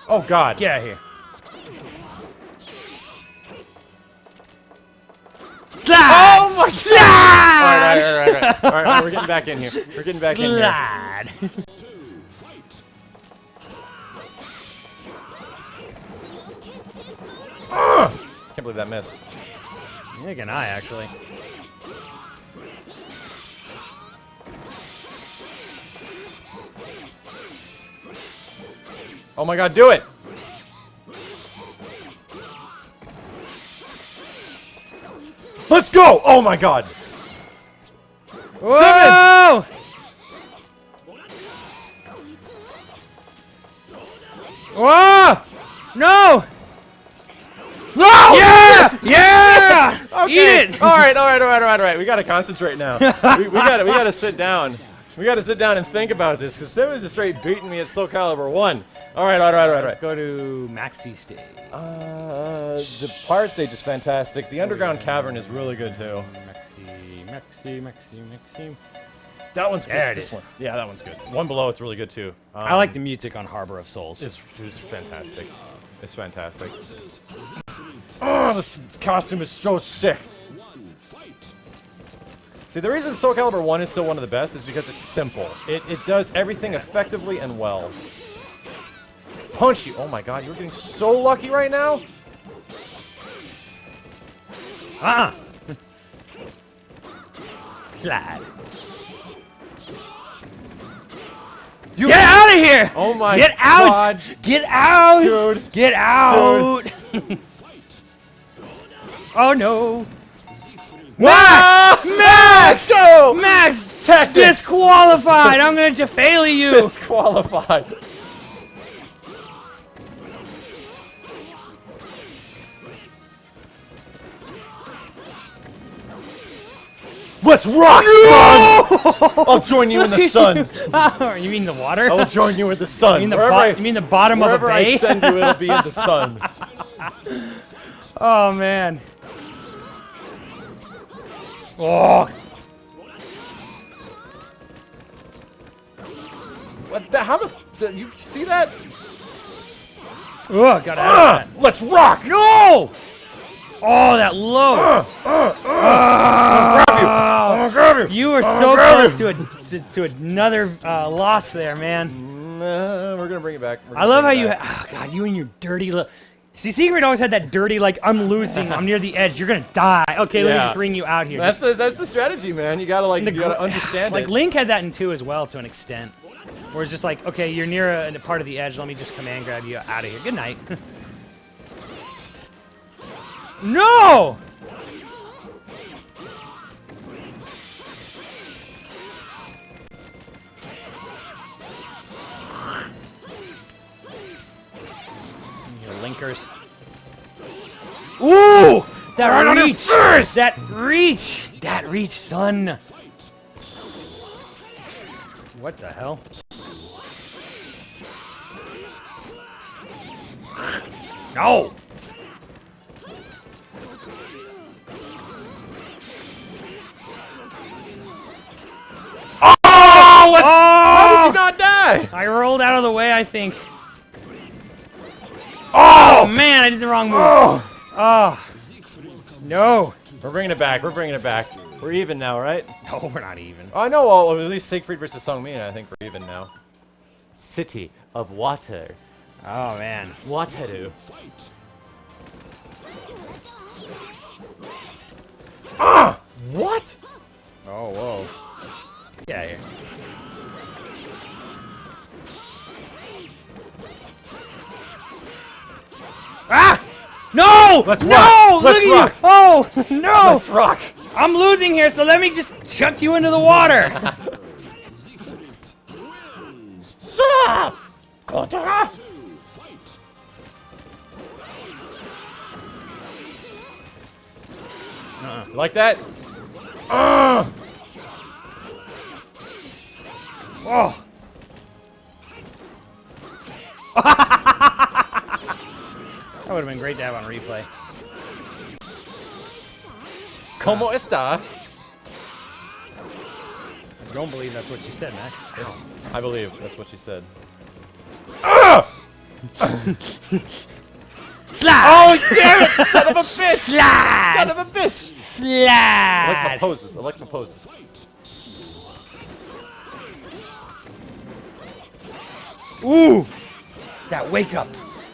Speaker 1: Oh God.
Speaker 2: Get out of here. Slide!
Speaker 1: Oh my
Speaker 2: Slide!
Speaker 1: All right, we're getting back in here. We're getting back in here.
Speaker 2: Slide!
Speaker 1: Can't believe that missed.
Speaker 2: Yeah, can I actually?
Speaker 1: Oh my God, do it! Let's go! Oh my God!
Speaker 2: Whoa! Whoa! No!
Speaker 1: Okay.
Speaker 2: Eat it!
Speaker 1: All right. We gotta concentrate now. we gotta sit down. We gotta sit down and think about this, because Simmons is straight beating me at Soul Calibur 1. All right.
Speaker 2: Let's go to Maxi stage.
Speaker 1: The pirate stage is fantastic. The underground cavern is really good too.
Speaker 2: Maxi.
Speaker 1: That one's good.
Speaker 2: There it
Speaker 1: This
Speaker 2: is.
Speaker 1: one. Yeah, that one's good. One below, it's really good too.
Speaker 2: I like the music on Harbor of Souls.
Speaker 1: It's fantastic. It's fantastic. Oh, this costume is so sick. See, the reason Soul Calibur 1 is still one of the best is because it's simple. It does everything effectively and well. Punch you. Oh my god, you're getting so lucky right now.
Speaker 2: Slide. Get out of here!
Speaker 1: Oh my
Speaker 2: Get out!
Speaker 1: god.
Speaker 2: Get out!
Speaker 1: Dude.
Speaker 2: Get out! Oh no! Max! Max!
Speaker 1: Go!
Speaker 2: Max!
Speaker 1: Tactics!
Speaker 2: Disqualified! I'm gonna Jafale you!
Speaker 1: Disqualified. Let's rock, son! I'll join you in the sun.
Speaker 2: You mean the water?
Speaker 1: I will join you in the sun.
Speaker 2: You mean the bottom of a
Speaker 1: wherever I
Speaker 2: bay?
Speaker 1: send you, it'll be in the sun.
Speaker 2: Oh man. Oh.
Speaker 1: What the? How the? You see that?
Speaker 2: Ugh, got out of that.
Speaker 1: Let's rock!
Speaker 2: No! Oh, that low.
Speaker 1: I'll grab you.
Speaker 2: You were so close to another loss there, man.
Speaker 1: We're gonna bring it back.
Speaker 2: I love how you. Oh God, you and your dirty look. See, Secret always had that dirty, like, I'm losing, I'm near the edge, you're gonna die. Okay, let me just ring you out here.
Speaker 1: That's the strategy, man. You gotta you gotta understand
Speaker 2: like,
Speaker 1: it.
Speaker 2: Link had that in 2 as well, to an extent. Where it's just like, okay, you're near a part of the edge, let me just command grab you out of here. Good night. No! Your linkers. Ooh! That reach! That reach! That reach, son! What the hell? No!
Speaker 1: How did you not die?
Speaker 2: I rolled out of the way, I think. Oh man, I did the wrong move. Oh. No.
Speaker 1: We're bringing it back. We're bringing it back. We're even now, right?
Speaker 2: No, we're not even.
Speaker 1: I know. Well, at least Siegfried versus Songmin. I think we're even now. City of Water.
Speaker 2: Oh man.
Speaker 1: Wateru. What?
Speaker 2: Oh, whoa. Get out of here. Ah! No!
Speaker 1: Let's
Speaker 2: no!
Speaker 1: rock!
Speaker 2: Look
Speaker 1: Let's
Speaker 2: at
Speaker 1: rock!
Speaker 2: you! Oh, no!
Speaker 1: Let's rock!
Speaker 2: I'm losing here, so let me just chuck you into the water.
Speaker 1: Stop! Kontra! You like that?
Speaker 2: Oh. That would have been great to have on replay.
Speaker 1: Como esta?
Speaker 2: I don't believe that's what you said, Max.
Speaker 1: I believe that's what she said.
Speaker 2: Slide!
Speaker 1: Oh, damn it! Son of a bitch!
Speaker 2: Slide!
Speaker 1: Son of a bitch!
Speaker 2: Slide!
Speaker 1: I like my poses. I like my poses.
Speaker 2: Ooh! That wake up.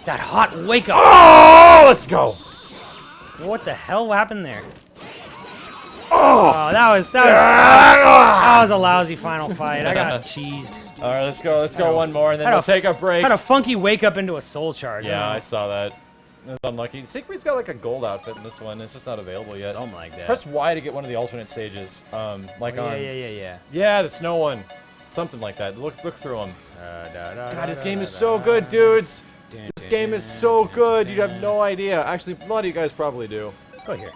Speaker 2: That hot wake up.
Speaker 1: Oh, let's go.
Speaker 2: What the hell happened there? Oh, that was a lousy final fight. I got cheesed.
Speaker 1: All right, let's go. Let's go one more, and then we'll take a break.
Speaker 2: Had a funky wake up into a soul charge.
Speaker 1: Yeah, I saw that. It was unlucky. Siegfried's got like a gold outfit in this one. It's just not available yet.
Speaker 2: Something like that.
Speaker 1: Press Y to get one of the alternate stages. Like on.
Speaker 2: Yeah.
Speaker 1: Yeah, the snow one. Something like that. Look through them. God, this game is so good, dudes. This game is so good. You have no idea. Actually, a lot of you guys probably do.
Speaker 2: Go here.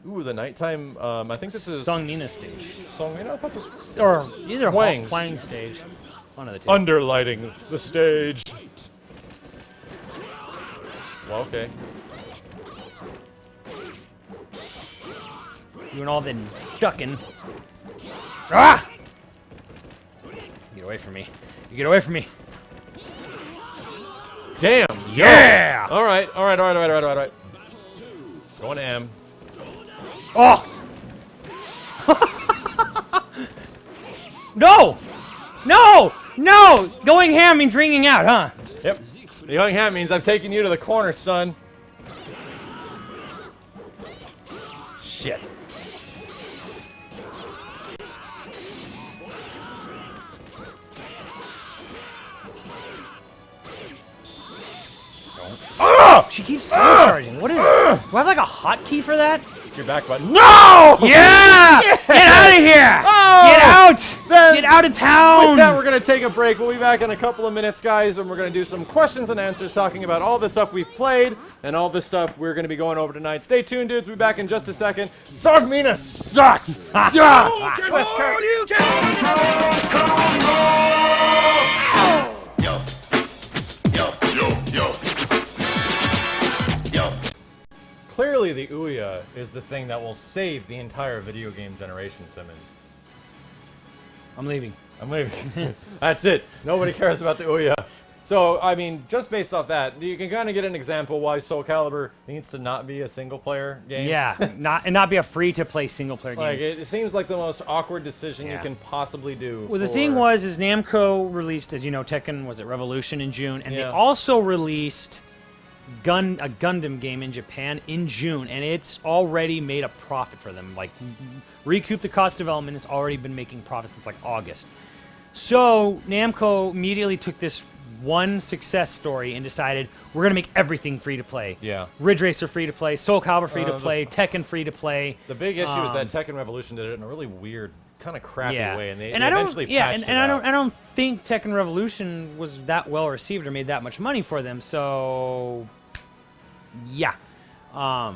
Speaker 1: Ooh, the nighttime. I think this is
Speaker 2: Song Nina stage.
Speaker 1: Song Nina. I thought this was
Speaker 2: Or either
Speaker 1: Huang's.
Speaker 2: Huang stage. One of the two.
Speaker 1: underlighting the stage. Well, okay.
Speaker 2: Doing all the ducking. Ah! Get away from me. You get away from me.
Speaker 1: Damn.
Speaker 2: Yeah!
Speaker 1: All right. Going to M.
Speaker 2: Oh! No! No! No! Going ham means ringing out, huh?
Speaker 1: Yep. The young hat means I'm taking you to the corner, son. Shit.
Speaker 2: She keeps charging. What is... Do I have like a hotkey for that?
Speaker 1: It's your back button.
Speaker 2: No! Yeah! Get out of here!
Speaker 1: Oh!
Speaker 2: Get out!
Speaker 1: Then-
Speaker 2: Get out of town!
Speaker 1: With that, we're going to take a break. We'll be back in a couple of minutes, guys, and we're going to do some questions and answers talking about all the stuff we've played and all the stuff we're going to be going over tonight. Stay tuned, dudes. We'll be back in just a second. Sogmina sucks! Yeah! West Coast. Clearly, the Ouya is the thing that will save the entire video game generation, Simmons.
Speaker 2: I'm leaving.
Speaker 1: I'm leaving. That's it. Nobody cares about the Ouya. So, I mean, just based off that, you can kind of get an example why Soul Calibur needs to not be a single-player game.
Speaker 2: Yeah, not be a free-to-play single-player game.
Speaker 1: Like, it seems like the most awkward decision you
Speaker 2: Yeah.
Speaker 1: can possibly do.
Speaker 2: Well, the thing was, is Namco released, as you know, Tekken, was it Revolution in June, and they
Speaker 1: Yeah.
Speaker 2: also released a Gundam game in Japan in June, and it's already made a profit for them. Like, recoup the cost of development, it's already been making profits since like August. So Namco immediately took this one success story and decided we're gonna make everything free to play.
Speaker 1: Yeah.
Speaker 2: Ridge Racer free to play, Soul Calibur free to play, Tekken free to play.
Speaker 1: The big issue is that Tekken Revolution did it in a really weird, kind of crappy way, and they
Speaker 2: I don't,
Speaker 1: eventually
Speaker 2: yeah,
Speaker 1: patched
Speaker 2: and
Speaker 1: it
Speaker 2: I
Speaker 1: out.
Speaker 2: don't think Tekken Revolution was that well received or made that much money for them. So, yeah, I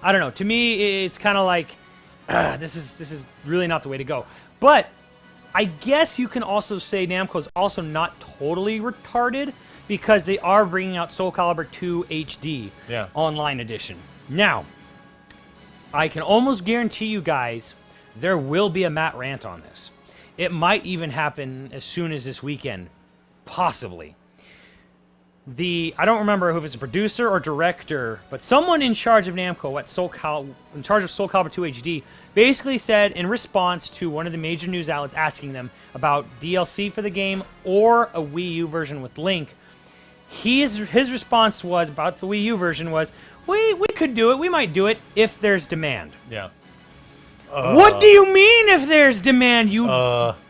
Speaker 2: don't know. To me, it's kind of like this is really not the way to go. But I guess you can also say Namco's also not totally retarded because they are bringing out Soul Calibur 2 HD online edition. Now, I can almost guarantee you guys there will be a Matt rant on this. It might even happen as soon as this weekend, possibly. I don't remember if it's a producer or director, but someone in charge of Namco in charge of Soul Calibur 2 HD basically said in response to one of the major news outlets asking them about DLC for the game or a Wii U version with Link, his response was about the Wii U version was, we could do it, we might do it if there's demand.
Speaker 1: Yeah.
Speaker 2: What do you mean if there's demand, you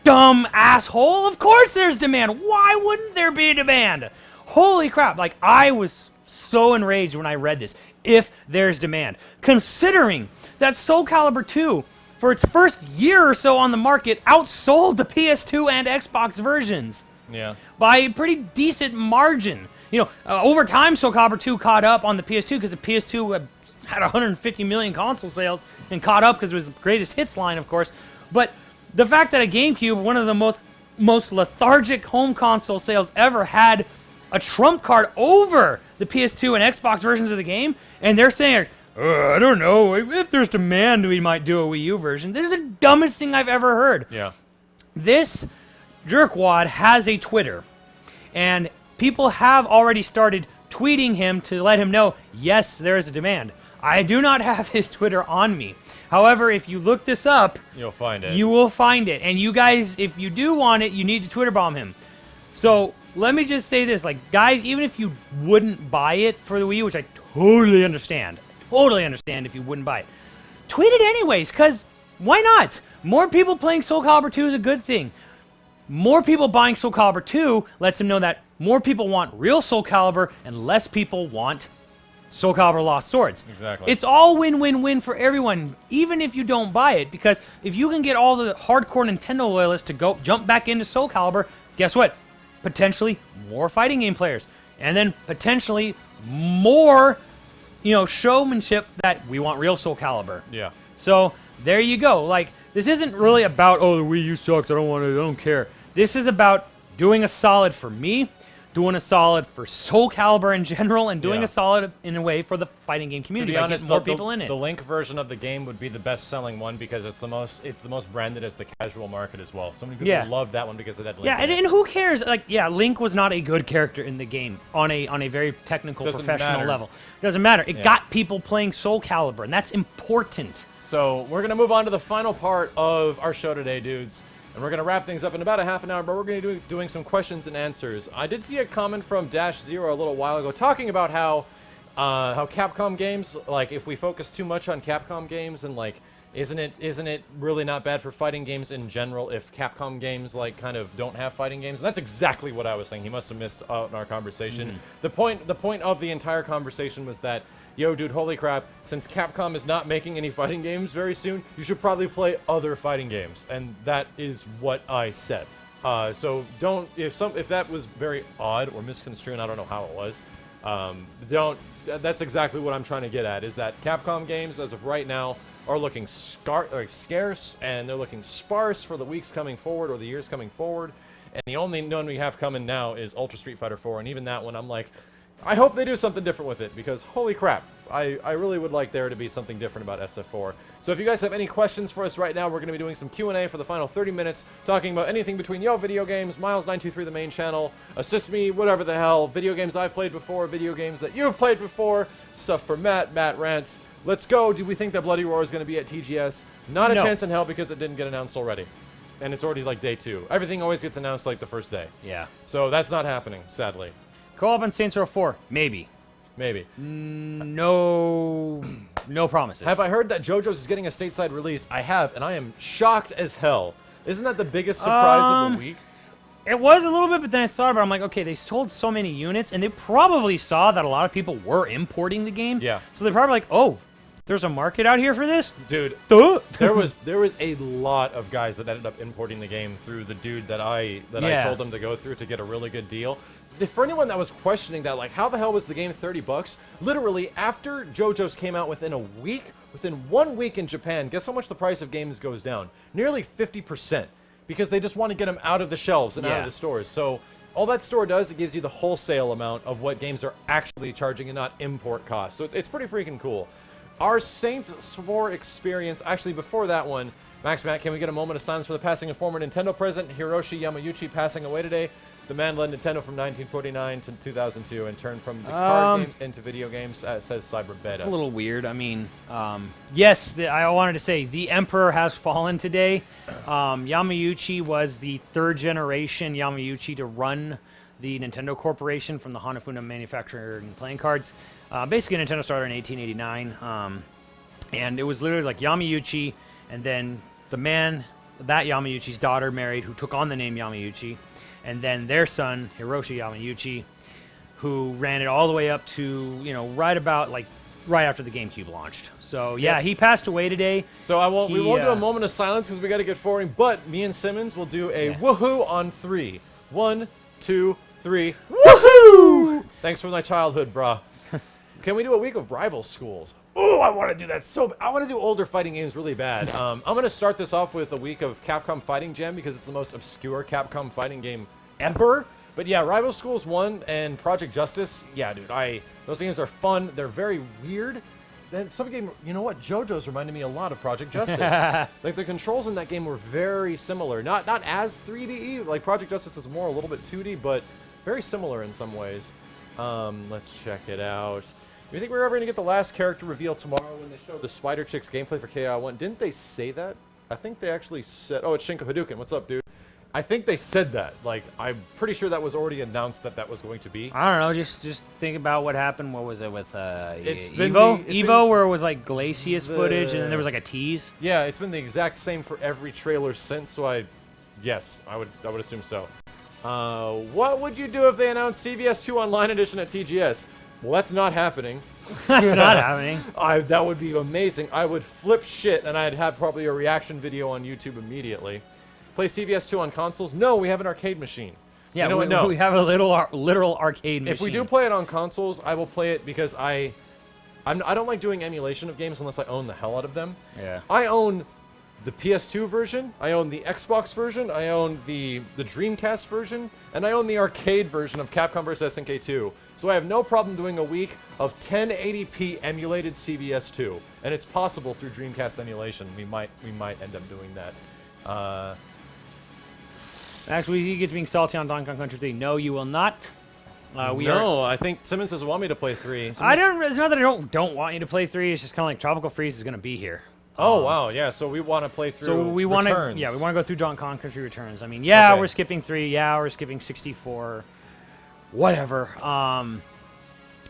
Speaker 2: dumb asshole? Of course there's demand. Why wouldn't there be demand? Holy crap. Like, I was so enraged when I read this. If there's demand. Considering that Soul Calibur 2, for its first year or so on the market, outsold the PS2 and Xbox versions.
Speaker 1: Yeah.
Speaker 2: By a pretty decent margin. You know, over time, Soul Calibur 2 caught up on the PS2 because the PS2 had 150 million console sales and caught up because it was the greatest hits line, of course. But the fact that a GameCube, one of the most lethargic home console sales ever, had a trump card over the PS2 and Xbox versions of the game, and they're saying, I don't know, if there's demand, we might do a Wii U version. This is the dumbest thing I've ever heard.
Speaker 1: Yeah.
Speaker 2: This jerkwad has a Twitter, and people have already started tweeting him to let him know, yes, there is a demand. I do not have his Twitter on me. However, if you look this up,
Speaker 1: you'll find it.
Speaker 2: You will find it. And you guys, if you do want it, you need to Twitter bomb him. So, let me just say this. Like, guys, even if you wouldn't buy it for the Wii U, which I totally understand if you wouldn't buy it, tweet it anyways, because why not? More people playing Soul Calibur 2 is a good thing. More people buying Soul Calibur 2 lets them know that more people want real Soul Calibur and less people want Soul Calibur Lost Swords.
Speaker 1: Exactly.
Speaker 2: It's all win-win-win for everyone, even if you don't buy it, because if you can get all the hardcore Nintendo loyalists to go jump back into Soul Calibur, guess what? Potentially more fighting game players, and then potentially more showmanship that we want real Soul Calibur.
Speaker 1: Yeah.
Speaker 2: So there you go. Like, this isn't really about, oh, the Wii U sucked, I don't care. This is about doing a solid for me, doing a solid for Soul Calibur in general, and doing
Speaker 1: Yeah.
Speaker 2: a solid in a way for the fighting game
Speaker 1: To
Speaker 2: community.
Speaker 1: be
Speaker 2: by
Speaker 1: honest,
Speaker 2: getting more people in it.
Speaker 1: the Link version of the game would be the best-selling one because it's the most branded as the casual market as well. So many people love that one because it had Link.
Speaker 2: Yeah,
Speaker 1: in it.
Speaker 2: and who cares? Like, yeah, Link was not a good character in the game on a very technical,
Speaker 1: Doesn't
Speaker 2: professional
Speaker 1: matter.
Speaker 2: level. Doesn't matter. It got people playing Soul Calibur, and that's important.
Speaker 1: So we're going to move on to the final part of our show today, dudes. And we're going to wrap things up in about a half an hour, but we're going to be doing some questions and answers. I did see a comment from Dash Zero a little while ago talking about how Capcom games, like, if we focus too much on Capcom games and, like, isn't it really not bad for fighting games in general if Capcom games, like, kind of don't have fighting games? And that's exactly what I was saying. He must have missed out in our conversation. The point of the entire conversation was that, yo, dude, holy crap, since Capcom is not making any fighting games very soon, you should probably play other fighting games. And that is what I said. So don't, if that was very odd or misconstrued, I don't know how it was, that's exactly what I'm trying to get at, is that Capcom games, as of right now, are looking scarce, and they're looking sparse for the weeks coming forward or the years coming forward. And the only one we have coming now is Ultra Street Fighter 4, and even that one, I'm like, I hope they do something different with it, because holy crap, I really would like there to be something different about SF4. So if you guys have any questions for us right now, we're going to be doing some Q&A for the final 30 minutes, talking about anything between YoVideogames, Miles923, the main channel, Assist Me, whatever the hell, video games I've played before, video games that you've played before, stuff for Matt Rants. Let's go. Do we think that Bloody Roar is going to be at TGS? Not a chance in hell, because it didn't get announced already. And it's already like day 2. Everything always gets announced like the first day.
Speaker 2: Yeah.
Speaker 1: So that's not happening, sadly.
Speaker 2: Co-op on Saints Row 4, maybe.
Speaker 1: Maybe.
Speaker 2: No promises.
Speaker 1: Have I heard that JoJo's is getting a stateside release? I have, and I am shocked as hell. Isn't that the biggest surprise of the week?
Speaker 2: It was a little bit, but then I thought about it. I'm like, okay, they sold so many units, and they probably saw that a lot of people were importing the game.
Speaker 1: Yeah.
Speaker 2: So they're probably like, oh, there's a market out here for this?
Speaker 1: Dude,
Speaker 2: Duh.
Speaker 1: there was a lot of guys that ended up importing the game through the dude that I told them to go through to get a really good deal. For anyone that was questioning that, like, how the hell was the game $30? Literally, after JoJo's came out within 1 week in Japan, guess how much the price of games goes down? Nearly 50%, because they just want to get them out of the shelves and out of the stores. So all that store does, it gives you the wholesale amount of what games are actually charging and not import costs. So it's pretty freaking cool. Our Saints 4 experience, actually before that one, Matt, can we get a moment of silence for the passing of former Nintendo president Hiroshi Yamauchi, passing away today? The man led Nintendo from 1949 to 2002 and turned from the card games into video games, says Cyber Beta.
Speaker 2: It's a little weird. I mean, yes, I wanted to say the Emperor has fallen today. Yamauchi was the third generation Yamauchi to run the Nintendo Corporation from the Hanafuna manufacturer and playing cards. Basically, Nintendo started in 1889, and it was literally like Yamauchi, and then the man that Yamauchi's daughter married, who took on the name Yamauchi, and then their son, Hiroshi Yamauchi, who ran it all the way up to, right after the GameCube launched. So, yeah, he passed away today.
Speaker 1: So we won't do a moment of silence because we got to get forwarding, but me and Simmons will do a woohoo on 3. 1, 2, 3. Woohoo! Thanks for my childhood, brah. Can we do a week of rival schools? Oh, I want to do that I want to do older fighting games really bad. I'm going to start this off with a week of Capcom Fighting Jam because it's the most obscure Capcom fighting game ever. But yeah, Rival Schools 1 and Project Justice, yeah, dude, those games are fun. They're very weird. Then some game, you know what? JoJo's reminded me a lot of Project Justice. Like the controls in that game were very similar. Not as 3D. Like Project Justice is more a little bit 2D, but very similar in some ways. Let's check it out. Do you think we're ever going to get the last character reveal tomorrow when they show the Spider Chicks gameplay for KI1? Didn't they say that? I think they actually said... Oh, it's Shinko Hadouken. What's up, dude? I think they said that. Like, I'm pretty sure that was already announced that was going to be.
Speaker 2: I don't know. Just think about what happened. What was it with Evo? Where it was like Glacius footage, and then there was like a tease.
Speaker 1: Yeah, it's been the exact same for every trailer since. So yes, I would assume so. What would you do if they announced CVS 2 Online Edition at TGS? Well, that's not happening.
Speaker 2: That's not happening.
Speaker 1: That would be amazing. I would flip shit, and I'd have probably a reaction video on YouTube immediately. Play CVS 2 on consoles? No, we have an arcade machine.
Speaker 2: Yeah,
Speaker 1: you know what? No.
Speaker 2: We have a literal arcade machine.
Speaker 1: If we do play it on consoles, I will play it because I don't like doing emulation of games unless I own the hell out of them.
Speaker 2: Yeah.
Speaker 1: I own the PS2 version, I own the Xbox version, I own the Dreamcast version, and I own the arcade version of Capcom vs. SNK 2. So I have no problem doing a week of 1080p emulated CVS2, and it's possible through Dreamcast emulation. We might end up doing that.
Speaker 2: Actually, you get to being salty on Donkey Kong Country 3. No, you will not.
Speaker 1: I think Simmons doesn't want me to play 3.
Speaker 2: I don't. It's not that I don't want you to play 3. It's just kind of like Tropical Freeze is going to be here.
Speaker 1: Oh wow, yeah. So we want to play through.
Speaker 2: So we want to, yeah, we want to go through Donkey Kong Country Returns. I mean, yeah,
Speaker 1: Okay.
Speaker 2: we're skipping 3. Yeah, we're skipping 64. Whatever.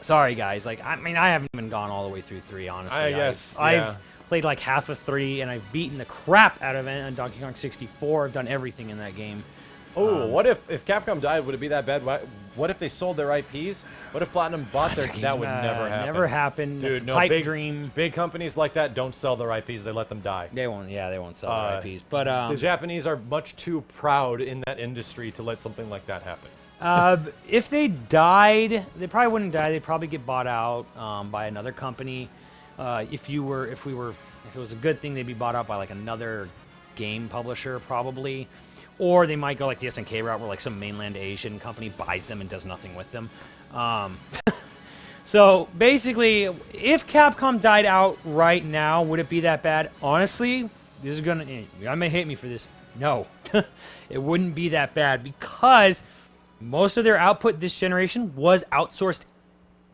Speaker 2: Sorry guys. Like, I mean, I haven't even gone all the way through 3. Honestly, I've played like half of 3, and I've beaten the crap out of it on Donkey Kong 64. I've done everything in that game.
Speaker 1: Oh, what if Capcom died? Would it be that bad? What if they sold their IPs? What if Platinum bought their? That would never happen.
Speaker 2: Never happen.
Speaker 1: Dude,
Speaker 2: That's
Speaker 1: no,
Speaker 2: pipe dream.
Speaker 1: Big companies like that don't sell their IPs. They let them die.
Speaker 2: They won't. Yeah, they won't sell their IPs. But
Speaker 1: The Japanese are much too proud in that industry to let something like that happen.
Speaker 2: if they died, they probably wouldn't die. They'd probably get bought out by another company. If it was a good thing, they'd be bought out by like another game publisher probably. Or they might go like the SNK route, where like some mainland Asian company buys them and does nothing with them. So basically, if Capcom died out right now, would it be that bad? Honestly, this is gonna. I may hate me for this. No, it wouldn't be that bad because most of their output this generation was outsourced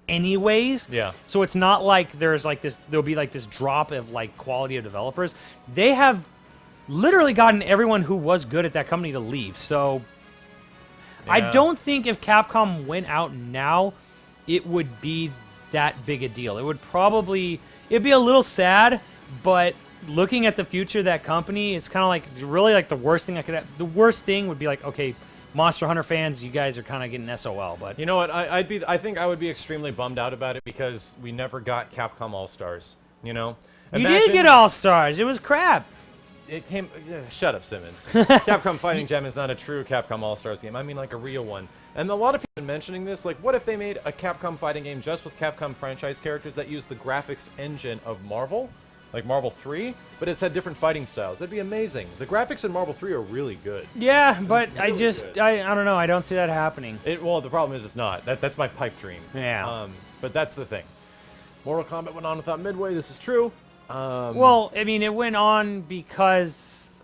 Speaker 2: anyways.
Speaker 1: Yeah.
Speaker 2: So it's not like there's like this. There'll be like this drop of like quality of developers. They have literally gotten everyone who was good at that company to leave. So I
Speaker 1: Yeah.
Speaker 2: don't think if Capcom went out now, it would be that big a deal. It'd be a little sad, but looking at the future of that company, it's kind of like really like the worst thing the worst thing would be like, okay, Monster Hunter fans, you guys are kind of getting SOL, but
Speaker 1: You know what? I think I would be extremely bummed out about it because we never got Capcom All Stars. You know.
Speaker 2: you did get All Stars. It was crap.
Speaker 1: It came. Shut up, Simmons. Capcom Fighting Jam is not a true Capcom All Stars game. I mean, like a real one. And a lot of people have been mentioning this. Like, what if they made a Capcom fighting game just with Capcom franchise characters that use the graphics engine of Marvel, like Marvel 3, but it's had different fighting styles? That'd be amazing. The graphics in Marvel 3 are really good.
Speaker 2: Yeah, but
Speaker 1: really good.
Speaker 2: I don't know. I don't see that happening.
Speaker 1: Well, the problem is it's not. That's my pipe dream.
Speaker 2: Yeah.
Speaker 1: But that's the thing. Mortal Kombat went on without Midway. This is true.
Speaker 2: Well, I mean, it went on because,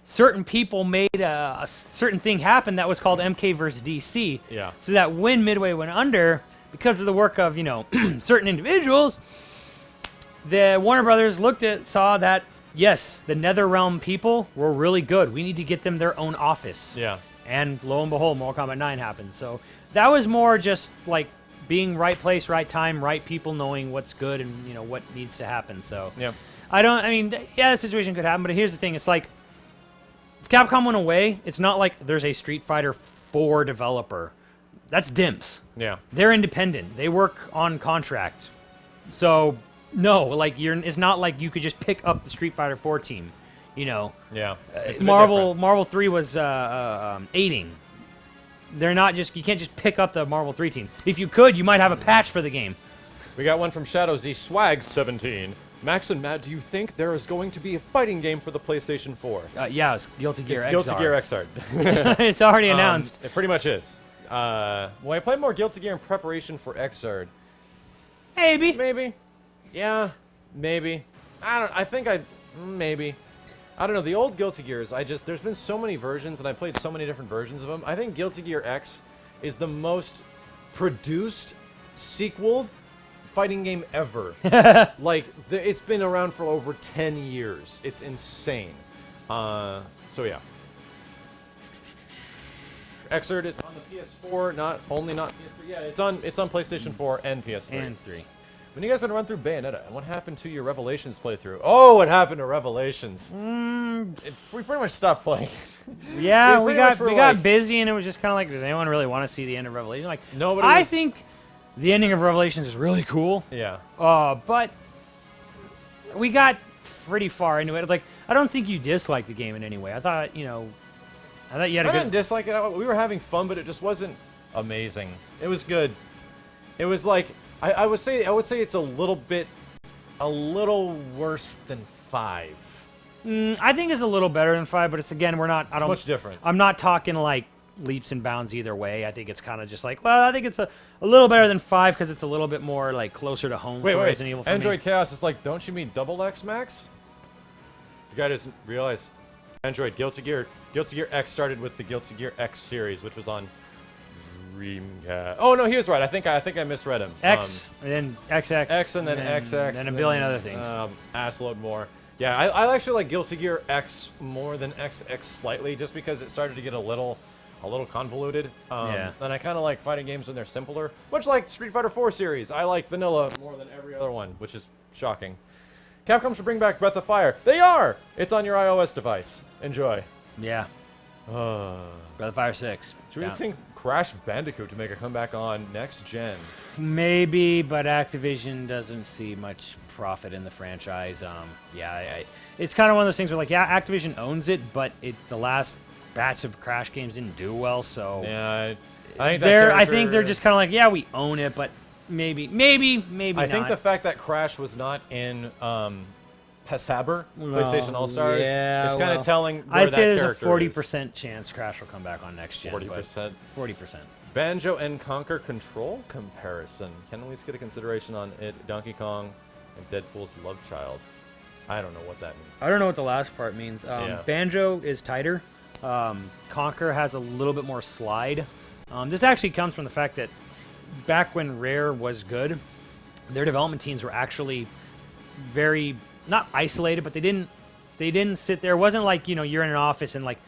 Speaker 2: certain people made a certain thing happen that was called MK versus DC.
Speaker 1: Yeah.
Speaker 2: So that when Midway went under, because of the work of, certain individuals, the Warner Brothers saw that, yes, the NetherRealm people were really good. We need to get them their own office.
Speaker 1: Yeah.
Speaker 2: And lo and behold, Mortal Kombat 9 happened. So that was more just like being right place, right time, right people knowing what's good and, what needs to happen. So
Speaker 1: Yeah.
Speaker 2: the situation could happen, but here's the thing. It's like, if Capcom went away, it's not like there's a Street Fighter 4 developer. That's DIMS.
Speaker 1: Yeah.
Speaker 2: They're independent. They work on contract. So, no, like, it's not like you could just pick up the Street Fighter 4 team,
Speaker 1: Yeah. It's a bit
Speaker 2: Marvel 3 was aiding. They're not you can't just pick up the Marvel 3 team. If you could, you might have a patch for the game.
Speaker 1: We got one from Shadow Z Swag 17. Max and Matt, do you think there is going to be a fighting game for the PlayStation 4?
Speaker 2: Yeah, it's Guilty Gear
Speaker 1: It's Guilty Gear Xrd.
Speaker 2: It's already announced.
Speaker 1: It pretty much is. Well, I played more Guilty Gear in preparation for Xrd.
Speaker 2: Maybe.
Speaker 1: Maybe. Yeah. Maybe. Maybe. I don't know. The old Guilty Gears, there's been so many versions, and I played so many different versions of them. I think Guilty Gear X is the most produced sequel fighting game ever. It's been around for over 10 years. It's insane. So yeah. Xrd is on the PS4, not PS3. Yeah, it's on PlayStation 4 and PS3.
Speaker 2: And 3.
Speaker 1: When you guys going to run through Bayonetta, and what happened to your Revelations playthrough? Oh, what happened to Revelations? We pretty much stopped playing.
Speaker 2: Yeah, we got
Speaker 1: like-
Speaker 2: busy, and it was just kind of like, does anyone really want to see the end of Revelation? Like,
Speaker 1: Nobody
Speaker 2: I
Speaker 1: was-
Speaker 2: think the ending of Revelations is really cool.
Speaker 1: Yeah.
Speaker 2: But we got pretty far into it. Like, I don't think you disliked the game in any way. I thought you had a
Speaker 1: I
Speaker 2: good.
Speaker 1: didn't dislike it. We were having fun, but it just wasn't amazing. It was good. It was like I would say it's a little worse than 5.
Speaker 2: I think it's a little better than 5, but it's again, I don't.
Speaker 1: Much different.
Speaker 2: I'm not talking like leaps and bounds either way. I think it's kind of just like, well, I think it's a little better than 5 because it's a little bit more like closer to home for Resident Evil. For
Speaker 1: Android
Speaker 2: me.
Speaker 1: Chaos is like, don't you mean double X, Max? The guy doesn't realize. Android Guilty Gear X started with the Guilty Gear X series, which was on Dreamcast. Oh no, he was right. I think I misread him.
Speaker 2: X and then XX.
Speaker 1: X and then XX.
Speaker 2: And a billion other things.
Speaker 1: Assload more. Yeah, I actually like Guilty Gear X more than XX slightly, just because it started to get a little convoluted.
Speaker 2: Yeah.
Speaker 1: And I kind of like fighting games when they're simpler, much like Street Fighter 4 series. I like vanilla more than every other one, which is shocking. Capcom should bring back Breath of Fire. They are! It's on your iOS device. Enjoy.
Speaker 2: Yeah. Breath of Fire 6.
Speaker 1: Should we think Crash Bandicoot to make a comeback on next gen?
Speaker 2: Maybe, but Activision doesn't see much profit in the franchise. It's kind of one of those things where, like, yeah, Activision owns it, but the last batch of Crash games didn't do well, so
Speaker 1: yeah,
Speaker 2: I think they're just kind of like, yeah, we own it, but maybe
Speaker 1: I
Speaker 2: not.
Speaker 1: think the fact that Crash was not in Pesaber, PlayStation All Stars, is kind of telling where
Speaker 2: I'd say
Speaker 1: that
Speaker 2: there's a
Speaker 1: character
Speaker 2: 40% chance Crash will come back on next gen.
Speaker 1: 40%.
Speaker 2: 40%.
Speaker 1: Banjo and Conquer Control comparison. Can at least get a consideration on it. Donkey Kong and Deadpool's love child. I don't know what that means.
Speaker 2: I don't know what the last part means.
Speaker 1: Yeah.
Speaker 2: Banjo is tighter. Conquer has a little bit more slide. This actually comes from the fact that back when Rare was good, their development teams were actually very not isolated, but they didn't sit there. It wasn't like, you're in an office and like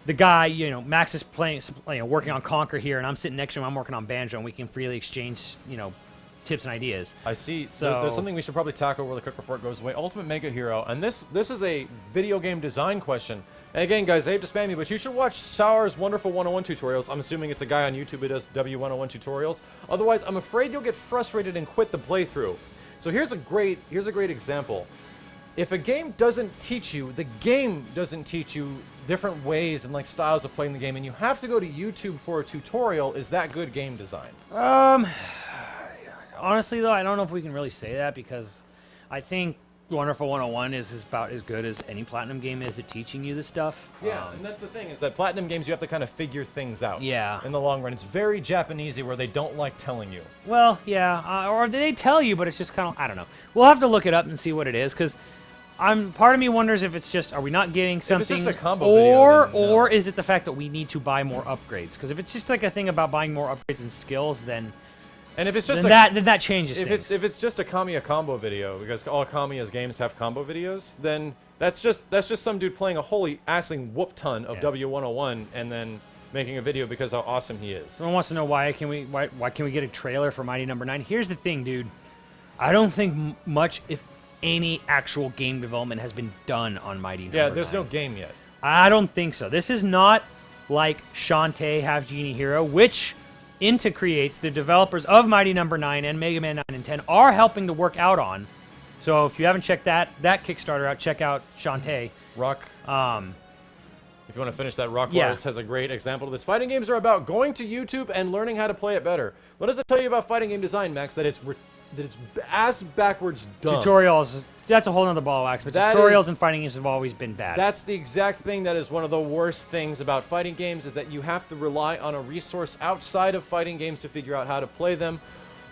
Speaker 2: the guy, Max is playing, working on Conquer here, and I'm sitting next to him. I'm working on Banjo, and we can freely exchange, tips and ideas.
Speaker 1: I see.
Speaker 2: So
Speaker 1: There's something we should probably tackle really quick before it goes away. Ultimate Mega Hero, and this is a video game design question. And again, guys, I hate to spam you, but you should watch Sour's Wonderful 101 tutorials. I'm assuming it's a guy on YouTube who does W101 tutorials. Otherwise, I'm afraid you'll get frustrated and quit the playthrough. So here's a great example. If a game doesn't teach you, the game doesn't teach you different ways and like styles of playing the game, and you have to go to YouTube for a tutorial, is that good game design?
Speaker 2: Honestly, though, I don't know if we can really say that, because I think Wonderful 101 is about as good as any Platinum game is at teaching you this stuff.
Speaker 1: Yeah, and that's the thing, is that Platinum games, you have to kind of figure things out.
Speaker 2: Yeah.
Speaker 1: In the long run. It's very Japanesey, where they don't like telling you.
Speaker 2: Well, yeah, or they tell you, but it's just kind of, I don't know. We'll have to look it up and see what it is, because part of me wonders if it's just, are we not getting something,
Speaker 1: if it's just a combo video, then no.
Speaker 2: Or is it the fact that we need to buy more upgrades? Because if it's just like a thing about buying more upgrades and skills, then
Speaker 1: and if it's just
Speaker 2: then that changes things.
Speaker 1: If it's just a Kamiya combo video, because all Kamiya's games have combo videos, then that's just some dude playing a holy assing whoop ton of W101 and then making a video because how awesome he is.
Speaker 2: Someone wants to know why can we get a trailer for Mighty Number 9? Here's the thing, dude. I don't think much, if any, actual game development has been done on Mighty Number 9.
Speaker 1: Yeah, there's no game yet.
Speaker 2: I don't think so. This is not like Shantae Half Genie Hero, which Inta creates, the developers of Mighty Number 9 and Mega Man 9 and 10 are helping to work out on. So if you haven't checked that Kickstarter out, check out Shantae.
Speaker 1: Rock. If you want to finish that, Rock Wars has a great example of this. Fighting games are about going to YouTube and learning how to play it better. What does it tell you about fighting game design, Max? That it's ass backwards dumb.
Speaker 2: Tutorials, that's a whole nother ball of wax, but tutorials in fighting games have always been bad.
Speaker 1: That's the exact thing that is one of the worst things about fighting games, is that you have to rely on a resource outside of fighting games to figure out how to play them.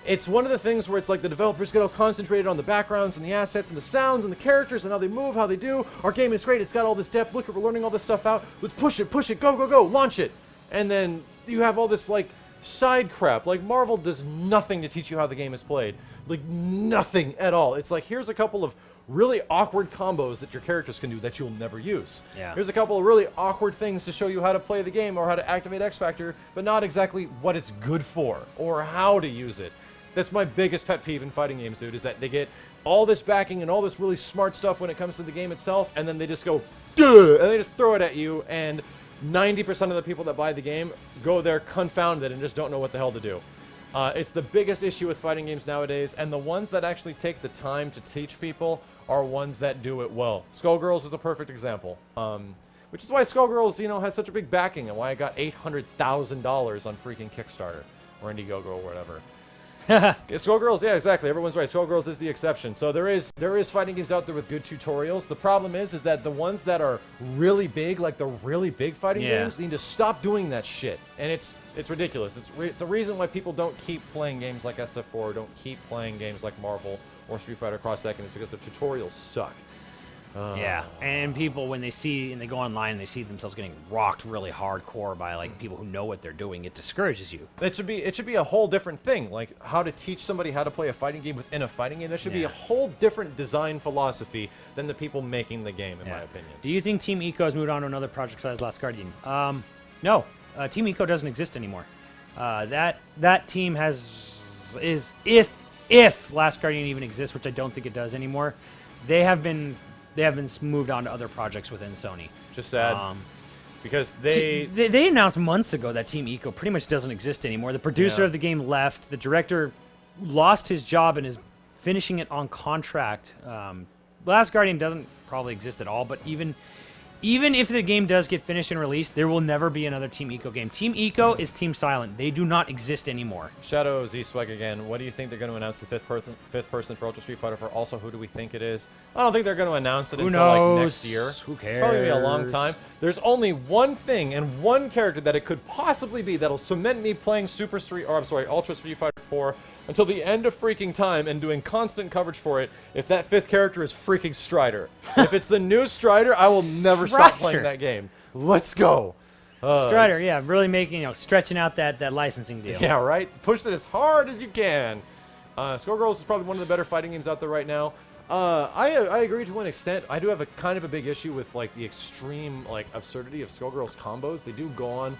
Speaker 1: It's one of the things where it's like the developers get all concentrated on the backgrounds and the assets and the sounds and the characters and how they move, how they do. Our game is great, it's got all this depth, look, we're learning all this stuff out. Let's push it, go, launch it. And then you have all this like side crap. Like Marvel does nothing to teach you how the game is played. Like nothing at all. It's like, here's a couple of really awkward combos that your characters can do that you'll never use.
Speaker 2: Yeah.
Speaker 1: Here's a couple of really awkward things to show you how to play the game or how to activate X Factor, but not exactly what it's good for or how to use it. That's my biggest pet peeve in fighting games, dude, is that they get all this backing and all this really smart stuff when it comes to the game itself, and then they just go, duh, and they just throw it at you, and 90% of the people that buy the game go there confounded and just don't know what the hell to do. It's the biggest issue with fighting games nowadays, and the ones that actually take the time to teach people are ones that do it well. Skullgirls is a perfect example, which is why Skullgirls, has such a big backing and why I got $800,000 on freaking Kickstarter or Indiegogo or whatever. Yeah, Skullgirls, yeah, exactly. Everyone's right. Skullgirls is the exception. So there is fighting games out there with good tutorials. The problem is that the ones that are really big, like the really big fighting games, need to stop doing that shit. And it's ridiculous. It's a reason why people don't keep playing games like SF4, don't keep playing games like Marvel or Street Fighter Cross Tekken, is because the tutorials suck.
Speaker 2: Yeah, and people, when they go online and they see themselves getting rocked really hardcore by like people who know what they're doing, it discourages you.
Speaker 1: It should be a whole different thing, like how to teach somebody how to play a fighting game within a fighting game. That should be a whole different design philosophy than the people making the game, in my opinion.
Speaker 2: Do you think Team Eco has moved on to another project besides Last Guardian? No, Team Eco doesn't exist anymore. That team if Last Guardian even exists, which I don't think it does anymore, they have been moved on to other projects within Sony.
Speaker 1: Just sad. Because
Speaker 2: they announced months ago that Team Eco pretty much doesn't exist anymore. The producer of the game left. The director lost his job and is finishing it on contract. Last Guardian doesn't probably exist at all, but even if the game does get finished and released, there will never be another Team Eco game. Team Eco is Team Silent. They do not exist anymore.
Speaker 1: Shadow Z-Swag again. What do you think they're going to announce the fifth person for Ultra Street Fighter 4? Also, who do we think it is? I don't think they're going to announce it until like next year.
Speaker 2: Who cares?
Speaker 1: Probably be a long time. There's only one thing and one character that it could possibly be that'll cement me playing Ultra Street Fighter 4 until the end of freaking time and doing constant coverage for it. If that fifth character is freaking Strider. If it's the new Strider, I will never stop playing that game. Let's go.
Speaker 2: Strider, yeah, really making, stretching out that licensing deal.
Speaker 1: Yeah, right? Push it as hard as you can. Skullgirls is probably one of the better fighting games out there right now. I agree to an extent. I do have a kind of a big issue with like the extreme like absurdity of Skullgirls combos. They do go on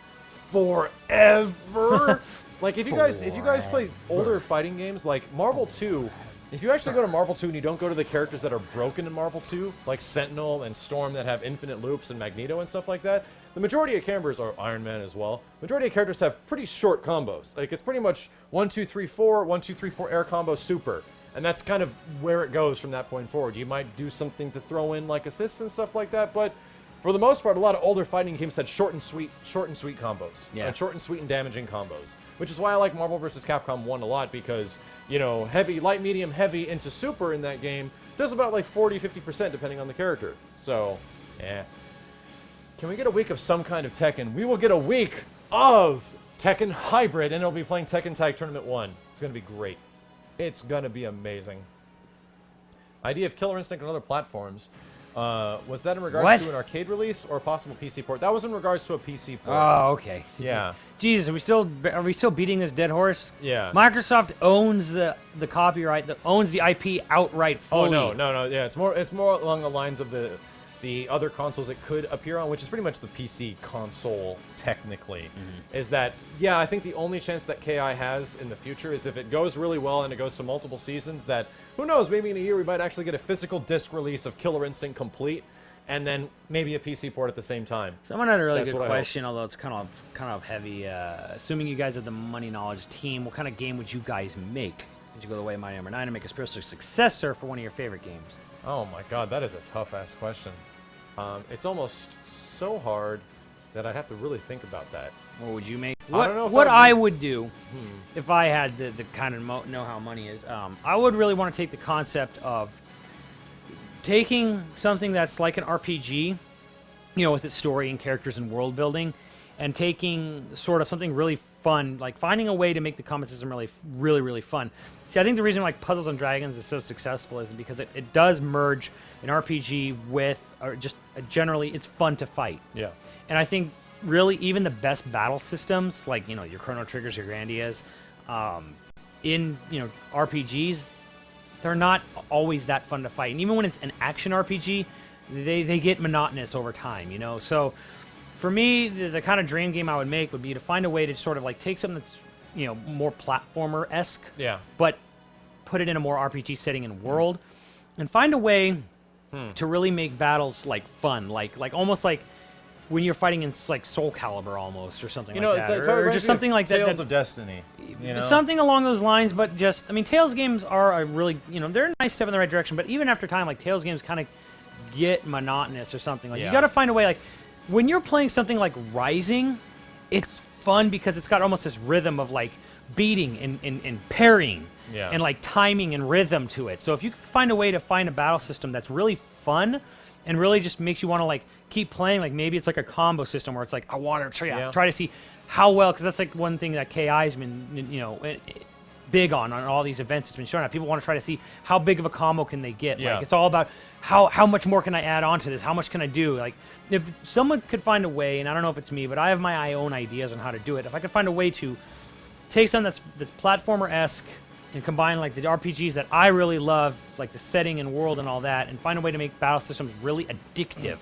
Speaker 1: forever. Like if you guys play older fighting games like Marvel 2, if you actually go to Marvel 2 and you don't go to the characters that are broken in Marvel 2, like Sentinel and Storm that have infinite loops and Magneto and stuff like that, the majority of characters, or Iron Man as well, majority of characters have pretty short combos. Like it's pretty much 1, 2, 3, 4, 1, 2, 3, 4 air combo super. And that's kind of where it goes from that point forward. You might do something to throw in like assists and stuff like that, but for the most part, a lot of older fighting games had short and sweet combos.
Speaker 2: Yeah.
Speaker 1: And short and sweet and damaging combos. Which is why I like Marvel vs. Capcom 1 a lot, because, heavy, light, medium, heavy into super in that game does about like 40-50% depending on the character. So, yeah. Can we get a week of some kind of Tekken? We will get a week of Tekken Hybrid, and it'll be playing Tekken Tag Tournament 1. It's going to be great. It's going to be amazing. Idea of Killer Instinct on other platforms. Was that in regards to an arcade release or a possible PC port? That was in regards to a PC port.
Speaker 2: Oh, okay.
Speaker 1: Yeah.
Speaker 2: Jesus, are we still beating this dead horse?
Speaker 1: Yeah.
Speaker 2: Microsoft owns the copyright, owns the IP outright fully.
Speaker 1: Oh no. Yeah, it's more along the lines of the other consoles it could appear on, which is pretty much the PC console technically. Is that, yeah, I think the only chance that KI has in the future is if it goes really well and it goes to multiple seasons, that who knows, maybe in a year we might actually get a physical disc release of Killer Instinct Complete and then maybe a PC port at the same time.
Speaker 2: Someone had a really good question, although it's kind of heavy. Assuming you guys have the money knowledge team, what kind of game would you guys make? Would you go the way of Mighty Number 9 and make a spiritual successor for one of your favorite games?
Speaker 1: Oh my god, that is a tough-ass question. It's almost so hard that I'd have to really think about that.
Speaker 2: What would you make?
Speaker 1: I don't know if
Speaker 2: what
Speaker 1: I
Speaker 2: I would do if I had the kind of know how money is. I would really want to take the concept of taking something that's like an RPG, with its story and characters and world building, and taking sort of something really fun, like finding a way to make the combat system really fun. See, I think the reason like Puzzles and Dragons is so successful is because it does merge an RPG with, or just generally, it's fun to fight.
Speaker 1: Yeah.
Speaker 2: And I think really even the best battle systems, like, your Chrono Triggers, your Grandias, in, RPGs, they're not always that fun to fight. And even when it's an action RPG, they get monotonous over time, So for me, the kind of dream game I would make would be to find a way to sort of like take something that's, more platformer-esque,
Speaker 1: Yeah.
Speaker 2: but put it in a more RPG setting and world, and find a way to really make battles like fun, like almost like when you're fighting in like Soul Calibur almost, or something like that, or just something like that.
Speaker 1: Tales of Destiny,
Speaker 2: something along those lines. But just, Tales games are a really, they're a nice step in the right direction. But even after time, like Tales games kind of get monotonous or something. Like you got to find a way. Like when you're playing something like Rising, it's fun because it's got almost this rhythm of like beating and parrying
Speaker 1: Yeah.
Speaker 2: and like timing and rhythm to it. So if you could find a way to find a battle system that's really fun and really just makes you want to like keep playing, like maybe it's like a combo system where it's like I want to try to see how well, because that's like one thing that KI's been big on all these events it's been showing up. People want to try to see how big of a combo can they get.
Speaker 1: Yeah.
Speaker 2: Like it's all about how much more can I add on to this? How much can I do? Like if someone could find a way, and I don't know if it's me, but I have my own ideas on how to do it. If I could find a way to take something that's platformer-esque and combine like the RPGs that I really love, like the setting and world and all that, and find a way to make battle systems really addictive.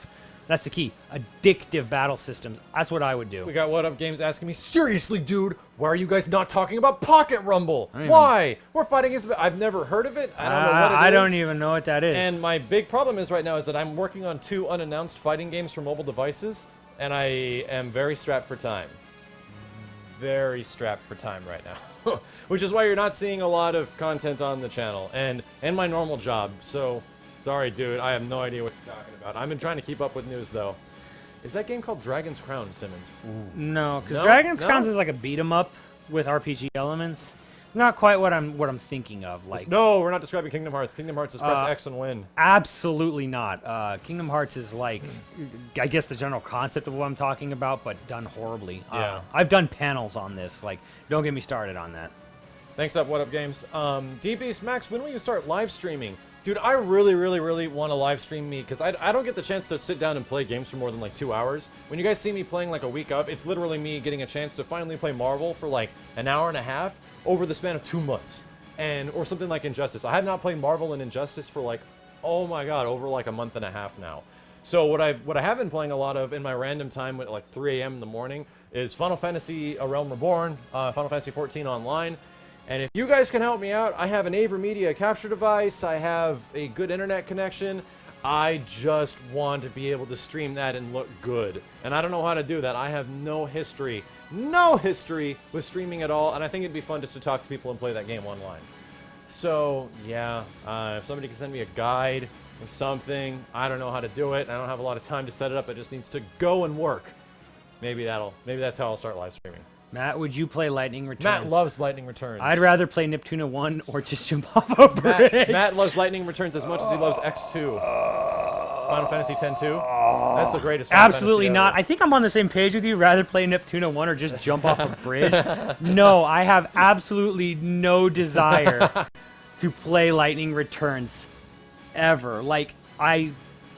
Speaker 2: That's the key. Addictive battle systems. That's what I would do.
Speaker 1: We got What Up Games asking me, seriously, dude, why are you guys not talking about Pocket Rumble? Why? We're fighting against... I've never heard of it. I don't know what it is.
Speaker 2: I don't even know what that is.
Speaker 1: And my big problem is right now is that I'm working on 2 unannounced fighting games for mobile devices, and I am very strapped for time. Very strapped for time right now. Which is why you're not seeing a lot of content on the channel and my normal job. So, sorry, dude, I have no idea what you're talking about. I've been trying to keep up with news, though. Is that game called Dragon's Crown, Simmons?
Speaker 2: No, because
Speaker 1: No?
Speaker 2: Dragon's
Speaker 1: No?
Speaker 2: Crown is like a beat 'em up with RPG elements. Not quite what I'm thinking of. Like
Speaker 1: No, we're not describing Kingdom Hearts. Kingdom Hearts is press X and win.
Speaker 2: absolutely not. Kingdom Hearts is like, I guess the general concept of what I'm talking about, but done horribly.
Speaker 1: Yeah.
Speaker 2: I've done panels on this. Like, don't get me started on that.
Speaker 1: Thanks up, What Up Games. D-Beast Max, when will you start live streaming? Dude, I really, really, really want to live stream me, because I don't get the chance to sit down and play games for more than like 2 hours. When you guys see me playing like a week up, it's literally me getting a chance to finally play Marvel for like an hour and a half over the span of 2 months. Or something like Injustice. I have not played Marvel and Injustice for like, oh my god, over like a month and a half now. So what I have been playing a lot of in my random time at like 3 a.m. in the morning is Final Fantasy A Realm Reborn, Final Fantasy 14 Online. And if you guys can help me out, I have an AverMedia capture device, I have a good internet connection. I just want to be able to stream that and look good. And I don't know how to do that. I have no history with streaming at all, and I think it'd be fun just to talk to people and play that game online. So, yeah, if somebody can send me a guide or something, I don't know how to do it. I don't have a lot of time to set it up. It just needs to go and work. Maybe that's how I'll start live streaming.
Speaker 2: Matt, would you play Lightning Returns?
Speaker 1: Matt loves Lightning Returns.
Speaker 2: I'd rather play Neptuna 1 or just jump off a bridge.
Speaker 1: Matt loves Lightning Returns as much as he loves X2. Final Fantasy X-2. That's the greatest Final
Speaker 2: Absolutely
Speaker 1: Fantasy
Speaker 2: not.
Speaker 1: ever.
Speaker 2: I think I'm on the same page with you. Rather play Neptuna 1 or just jump off a bridge. No, I have absolutely no desire to play Lightning Returns ever. Like, I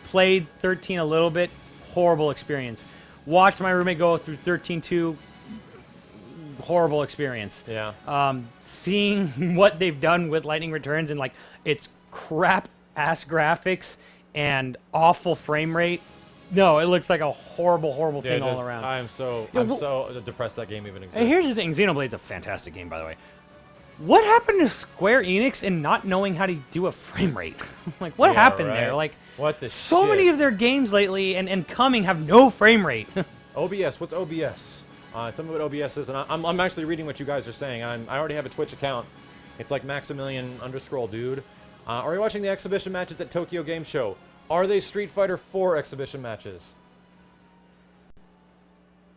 Speaker 2: played 13 a little bit. Horrible experience. Watched my roommate go through 13-2. Horrible experience.
Speaker 1: Yeah.
Speaker 2: Seeing what they've done with Lightning Returns and like its crap ass graphics and awful frame rate. No, it looks like a horrible thing all around.
Speaker 1: I'm so depressed that game even exists.
Speaker 2: And here's the thing, Xenoblade's a fantastic game, by the way. What happened to Square Enix and not knowing how to do a frame rate? Like, what happened there?
Speaker 1: right.
Speaker 2: Like,
Speaker 1: What the
Speaker 2: so
Speaker 1: shit?
Speaker 2: many of their games lately and coming have no frame rate.
Speaker 1: OBS. What's OBS? Tell me what OBS is, and I'm actually reading what you guys are saying. I already have a Twitch account. It's like Maximilian_dude. Are you watching the exhibition matches at Tokyo Game Show? Are they Street Fighter 4 exhibition matches?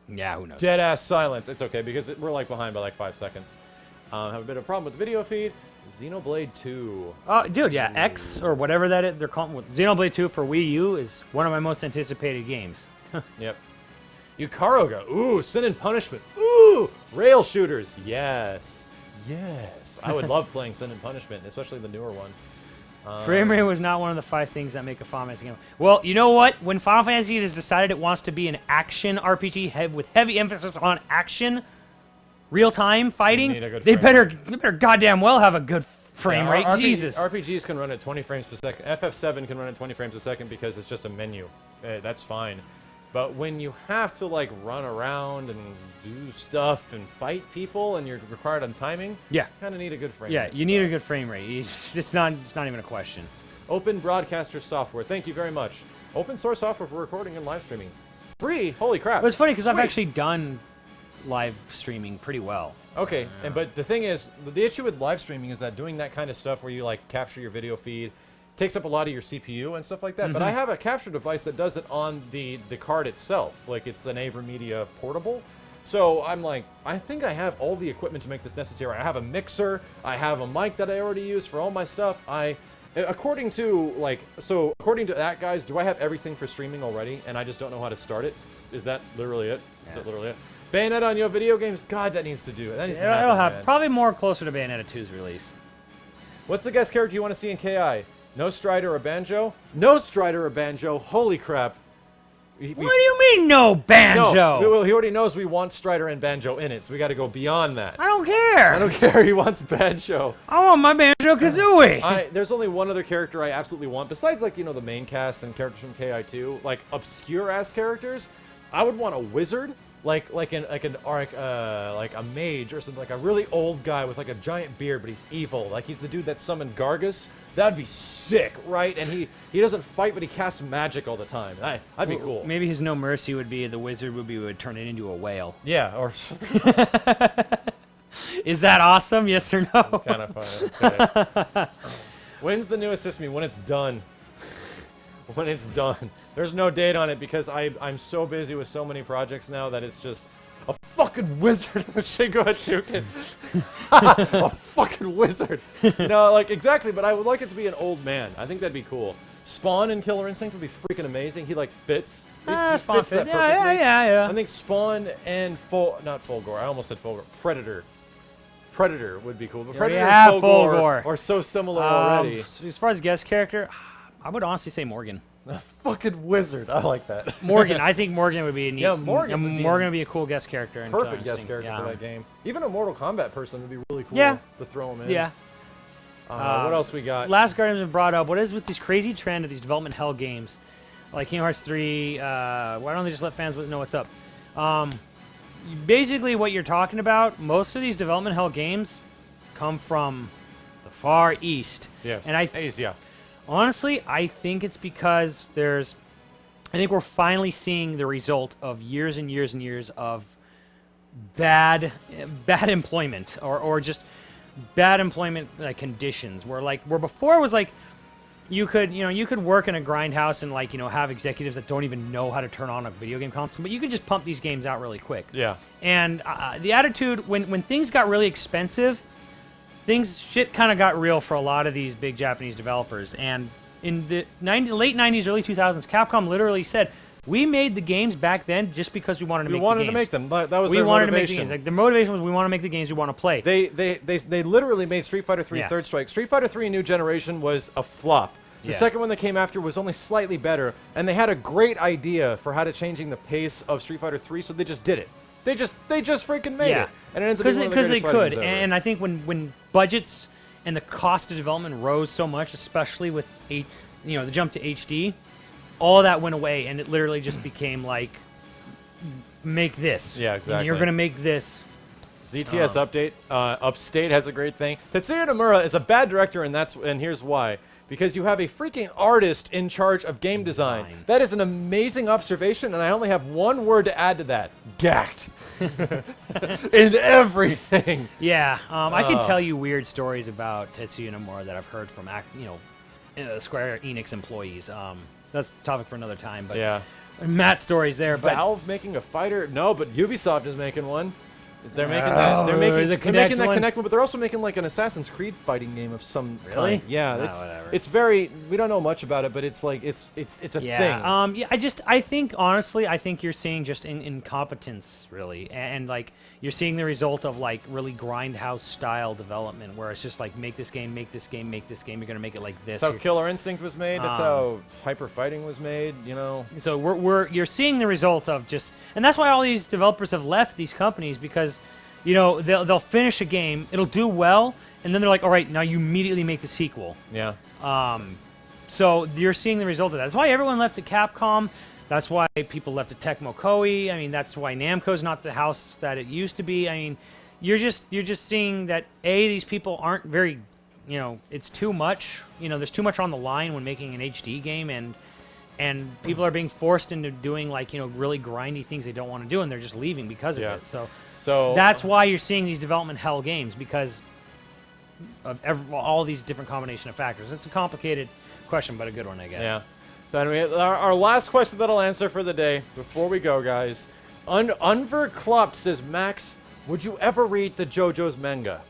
Speaker 2: Yeah, who knows?
Speaker 1: Dead ass silence. It's okay because we're like behind by like 5 seconds. Have a bit of a problem with the video feed. Xenoblade 2.
Speaker 2: Oh, dude, yeah, X or whatever that is, they're calling it. Xenoblade 2 for Wii U is one of my most anticipated games.
Speaker 1: Yep. Yukaroga. Ooh, Sin and Punishment. Ooh, rail shooters. Yes. Yes. I would love playing Sin and Punishment, especially the newer one.
Speaker 2: Frame rate was not one of the 5 things that make a Final Fantasy game. Well, you know what? When Final Fantasy has decided it wants to be an action RPG with heavy emphasis on action, real-time fighting,
Speaker 1: need a good
Speaker 2: they
Speaker 1: frame
Speaker 2: better goddamn well have a good frame
Speaker 1: Yeah,
Speaker 2: rate.
Speaker 1: RPG
Speaker 2: Jesus.
Speaker 1: RPGs can run at 20 frames per second. FF7 can run at 20 frames a second because it's just a menu. That's fine. But when you have to like run around and do stuff and fight people and you're required on timing,
Speaker 2: Yeah.
Speaker 1: kind of need a good frame
Speaker 2: Yeah,
Speaker 1: rate.
Speaker 2: you need a good frame rate. It's not even a question.
Speaker 1: Open Broadcaster Software. Thank you very much. Open source software for recording and live streaming. Free. Holy crap.
Speaker 2: But it's funny because I've
Speaker 1: Sweet.
Speaker 2: actually done live streaming pretty well.
Speaker 1: Okay, but the thing is, the issue with live streaming is that doing that kind of stuff where you like capture your video feed takes up a lot of your CPU and stuff like that. But I have a capture device that does it on the card itself. Like it's an AverMedia portable. So I'm like, I think I have all the equipment to make this necessary. I have a mixer, I have a mic that I already use for all my stuff. According to that, guys, do I have everything for streaming already, and I just don't know how to start it? Is that literally it?
Speaker 2: Yeah.
Speaker 1: Is that literally it? Bayonetta on YoVideogames? God, that needs to do it. That needs to happen,
Speaker 2: It'll have
Speaker 1: man.
Speaker 2: probably more closer to Bayonetta 2's release.
Speaker 1: What's the guest character you want to see in KI? No Strider or Banjo? No Strider or Banjo. Holy crap.
Speaker 2: What do you mean, no Banjo?
Speaker 1: No, he already knows we want Strider and Banjo in it, so we got to go beyond that.
Speaker 2: I don't care.
Speaker 1: I don't care. He wants Banjo.
Speaker 2: I want my Banjo-Kazooie.
Speaker 1: There's only one other character I absolutely want, besides, like, the main cast and characters from KI2, like, obscure-ass characters. I would want a wizard, like a mage or something, like a really old guy with, like, a giant beard, but he's evil. Like, he's the dude that summoned Gargus. That'd be sick, right? And he doesn't fight, but he casts magic all the time. That'd be cool.
Speaker 2: Maybe his no mercy would be the wizard would turn it into a whale.
Speaker 1: Yeah, or
Speaker 2: Is that awesome? Yes or no?
Speaker 1: it's kind of fun. Okay. When's the new Assist Me? When it's done. When it's done. There's no date on it because I'm so busy with so many projects now that it's just a fucking wizard with Shingo Hatsukin. A fucking wizard. No, like, exactly, but I would like it to be an old man. I think that'd be cool. Spawn in Killer Instinct would be freaking amazing. He, like, fits. He
Speaker 2: Spawn
Speaker 1: fits that
Speaker 2: fits.
Speaker 1: perfectly.
Speaker 2: Yeah.
Speaker 1: I think Spawn and not Fulgore. I almost said Fulgore. Predator would be cool. But Predator and Fulgore are so similar already.
Speaker 2: As far as guest character, I would honestly say Morgan.
Speaker 1: A fucking wizard. I like that.
Speaker 2: Morgan. I think Morgan would be a neat.
Speaker 1: Yeah, Morgan
Speaker 2: would be a cool guest character. In
Speaker 1: Perfect
Speaker 2: Killer
Speaker 1: guest character
Speaker 2: Instinct.
Speaker 1: for that game. Even a Mortal Kombat person would be really cool
Speaker 2: Yeah.
Speaker 1: to throw him in.
Speaker 2: Yeah.
Speaker 1: What else we got?
Speaker 2: Last Guardian's been brought up. What is with this crazy trend of these development hell games, like Kingdom Hearts 3? Why don't they just let fans know what's up? Basically, what you're talking about, most of these development hell games come from the Far East.
Speaker 1: Yes.
Speaker 2: And honestly, I think it's because I think we're finally seeing the result of years and years and years of bad employment or just bad employment conditions where before it was like you could work in a grindhouse and have executives that don't even know how to turn on a video game console, but you could just pump these games out really quick. Yeah. And the attitude when things got really expensive, shit kind of got real for a lot of these big Japanese developers. And in the late 90s, early 2000s, Capcom literally said, we made the games back then just because we wanted to make the games. We wanted to make them. That was their motivation. We wanted to make the games. Like, the motivation was we want to make the games we want to play.
Speaker 1: They literally made Street Fighter 3 Third Strike. Street Fighter 3 New Generation was a flop. The second one that came after was only slightly better, and they had a great idea for how to changing the pace of Street Fighter 3, so they just did it. They just freaking made it. And it ends up being one of the greatest fighting games ever.
Speaker 2: And I think when budgets and the cost of development rose so much, especially with the jump to HD, all that went away, and it literally just became like, make this. Yeah, exactly. And you're gonna make this.
Speaker 1: ZTS update. Upstate has a great thing. Tetsuya Nomura is a bad director, and here's why. Because you have a freaking artist in charge of game design. That is an amazing observation, and I only have one word to add to that. Gacked. In everything.
Speaker 2: Yeah, I can tell you weird stories about Tetsuya Nomura that I've heard from Square Enix employees. That's a topic for another time. But yeah, Matt stories there.
Speaker 1: Valve making a fighter? No, but Ubisoft is making one. They're making that. They're making that Kinect one, but they're also making like an Assassin's Creed fighting game of some kind. Yeah, it's very. We don't know much about it, but it's like it's a thing.
Speaker 2: Yeah. I think honestly, you're seeing just incompetence really, and like you're seeing the result of like really grindhouse style development, where it's just like make this game, make this game, make this game. You're gonna make it like this.
Speaker 1: That's how Killer Instinct was made. That's how Hyper Fighting was made.
Speaker 2: So you're seeing the result of just, and that's why all these developers have left these companies because. They'll finish a game, it'll do well, and then they're like, all right, now you immediately make the sequel. Yeah. So you're seeing the result of that. That's why everyone left at Capcom. That's why people left at Tecmo Koei. I mean, that's why Namco's not the house that it used to be. I mean, you're just seeing that these people aren't very, it's too much. There's too much on the line when making an HD game, and people are being forced into doing really grindy things they don't want to do, and they're just leaving because of it. So that's why you're seeing these development hell games, because of all these different combination of factors. It's a complicated question, but a good one, I guess.
Speaker 1: Yeah. So anyway, our last question that I'll answer for the day before we go, guys. Unverklopt says, Max, would you ever read the JoJo's manga?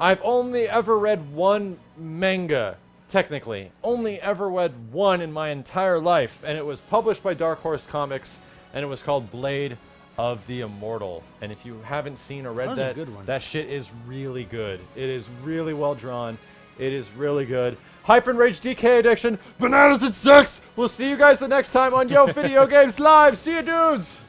Speaker 1: I've only ever read one manga, technically. Only ever read one in my entire life, and it was published by Dark Horse Comics, and it was called Blade of the Immortal. And if you haven't seen or read
Speaker 2: That was a
Speaker 1: that,
Speaker 2: good one.
Speaker 1: that shit is really good. It is really well drawn. It is really good. Hyper and Rage, DK Addiction, Bananas and Sex! We'll see you guys the next time on Yo Video Games Live! See you dudes!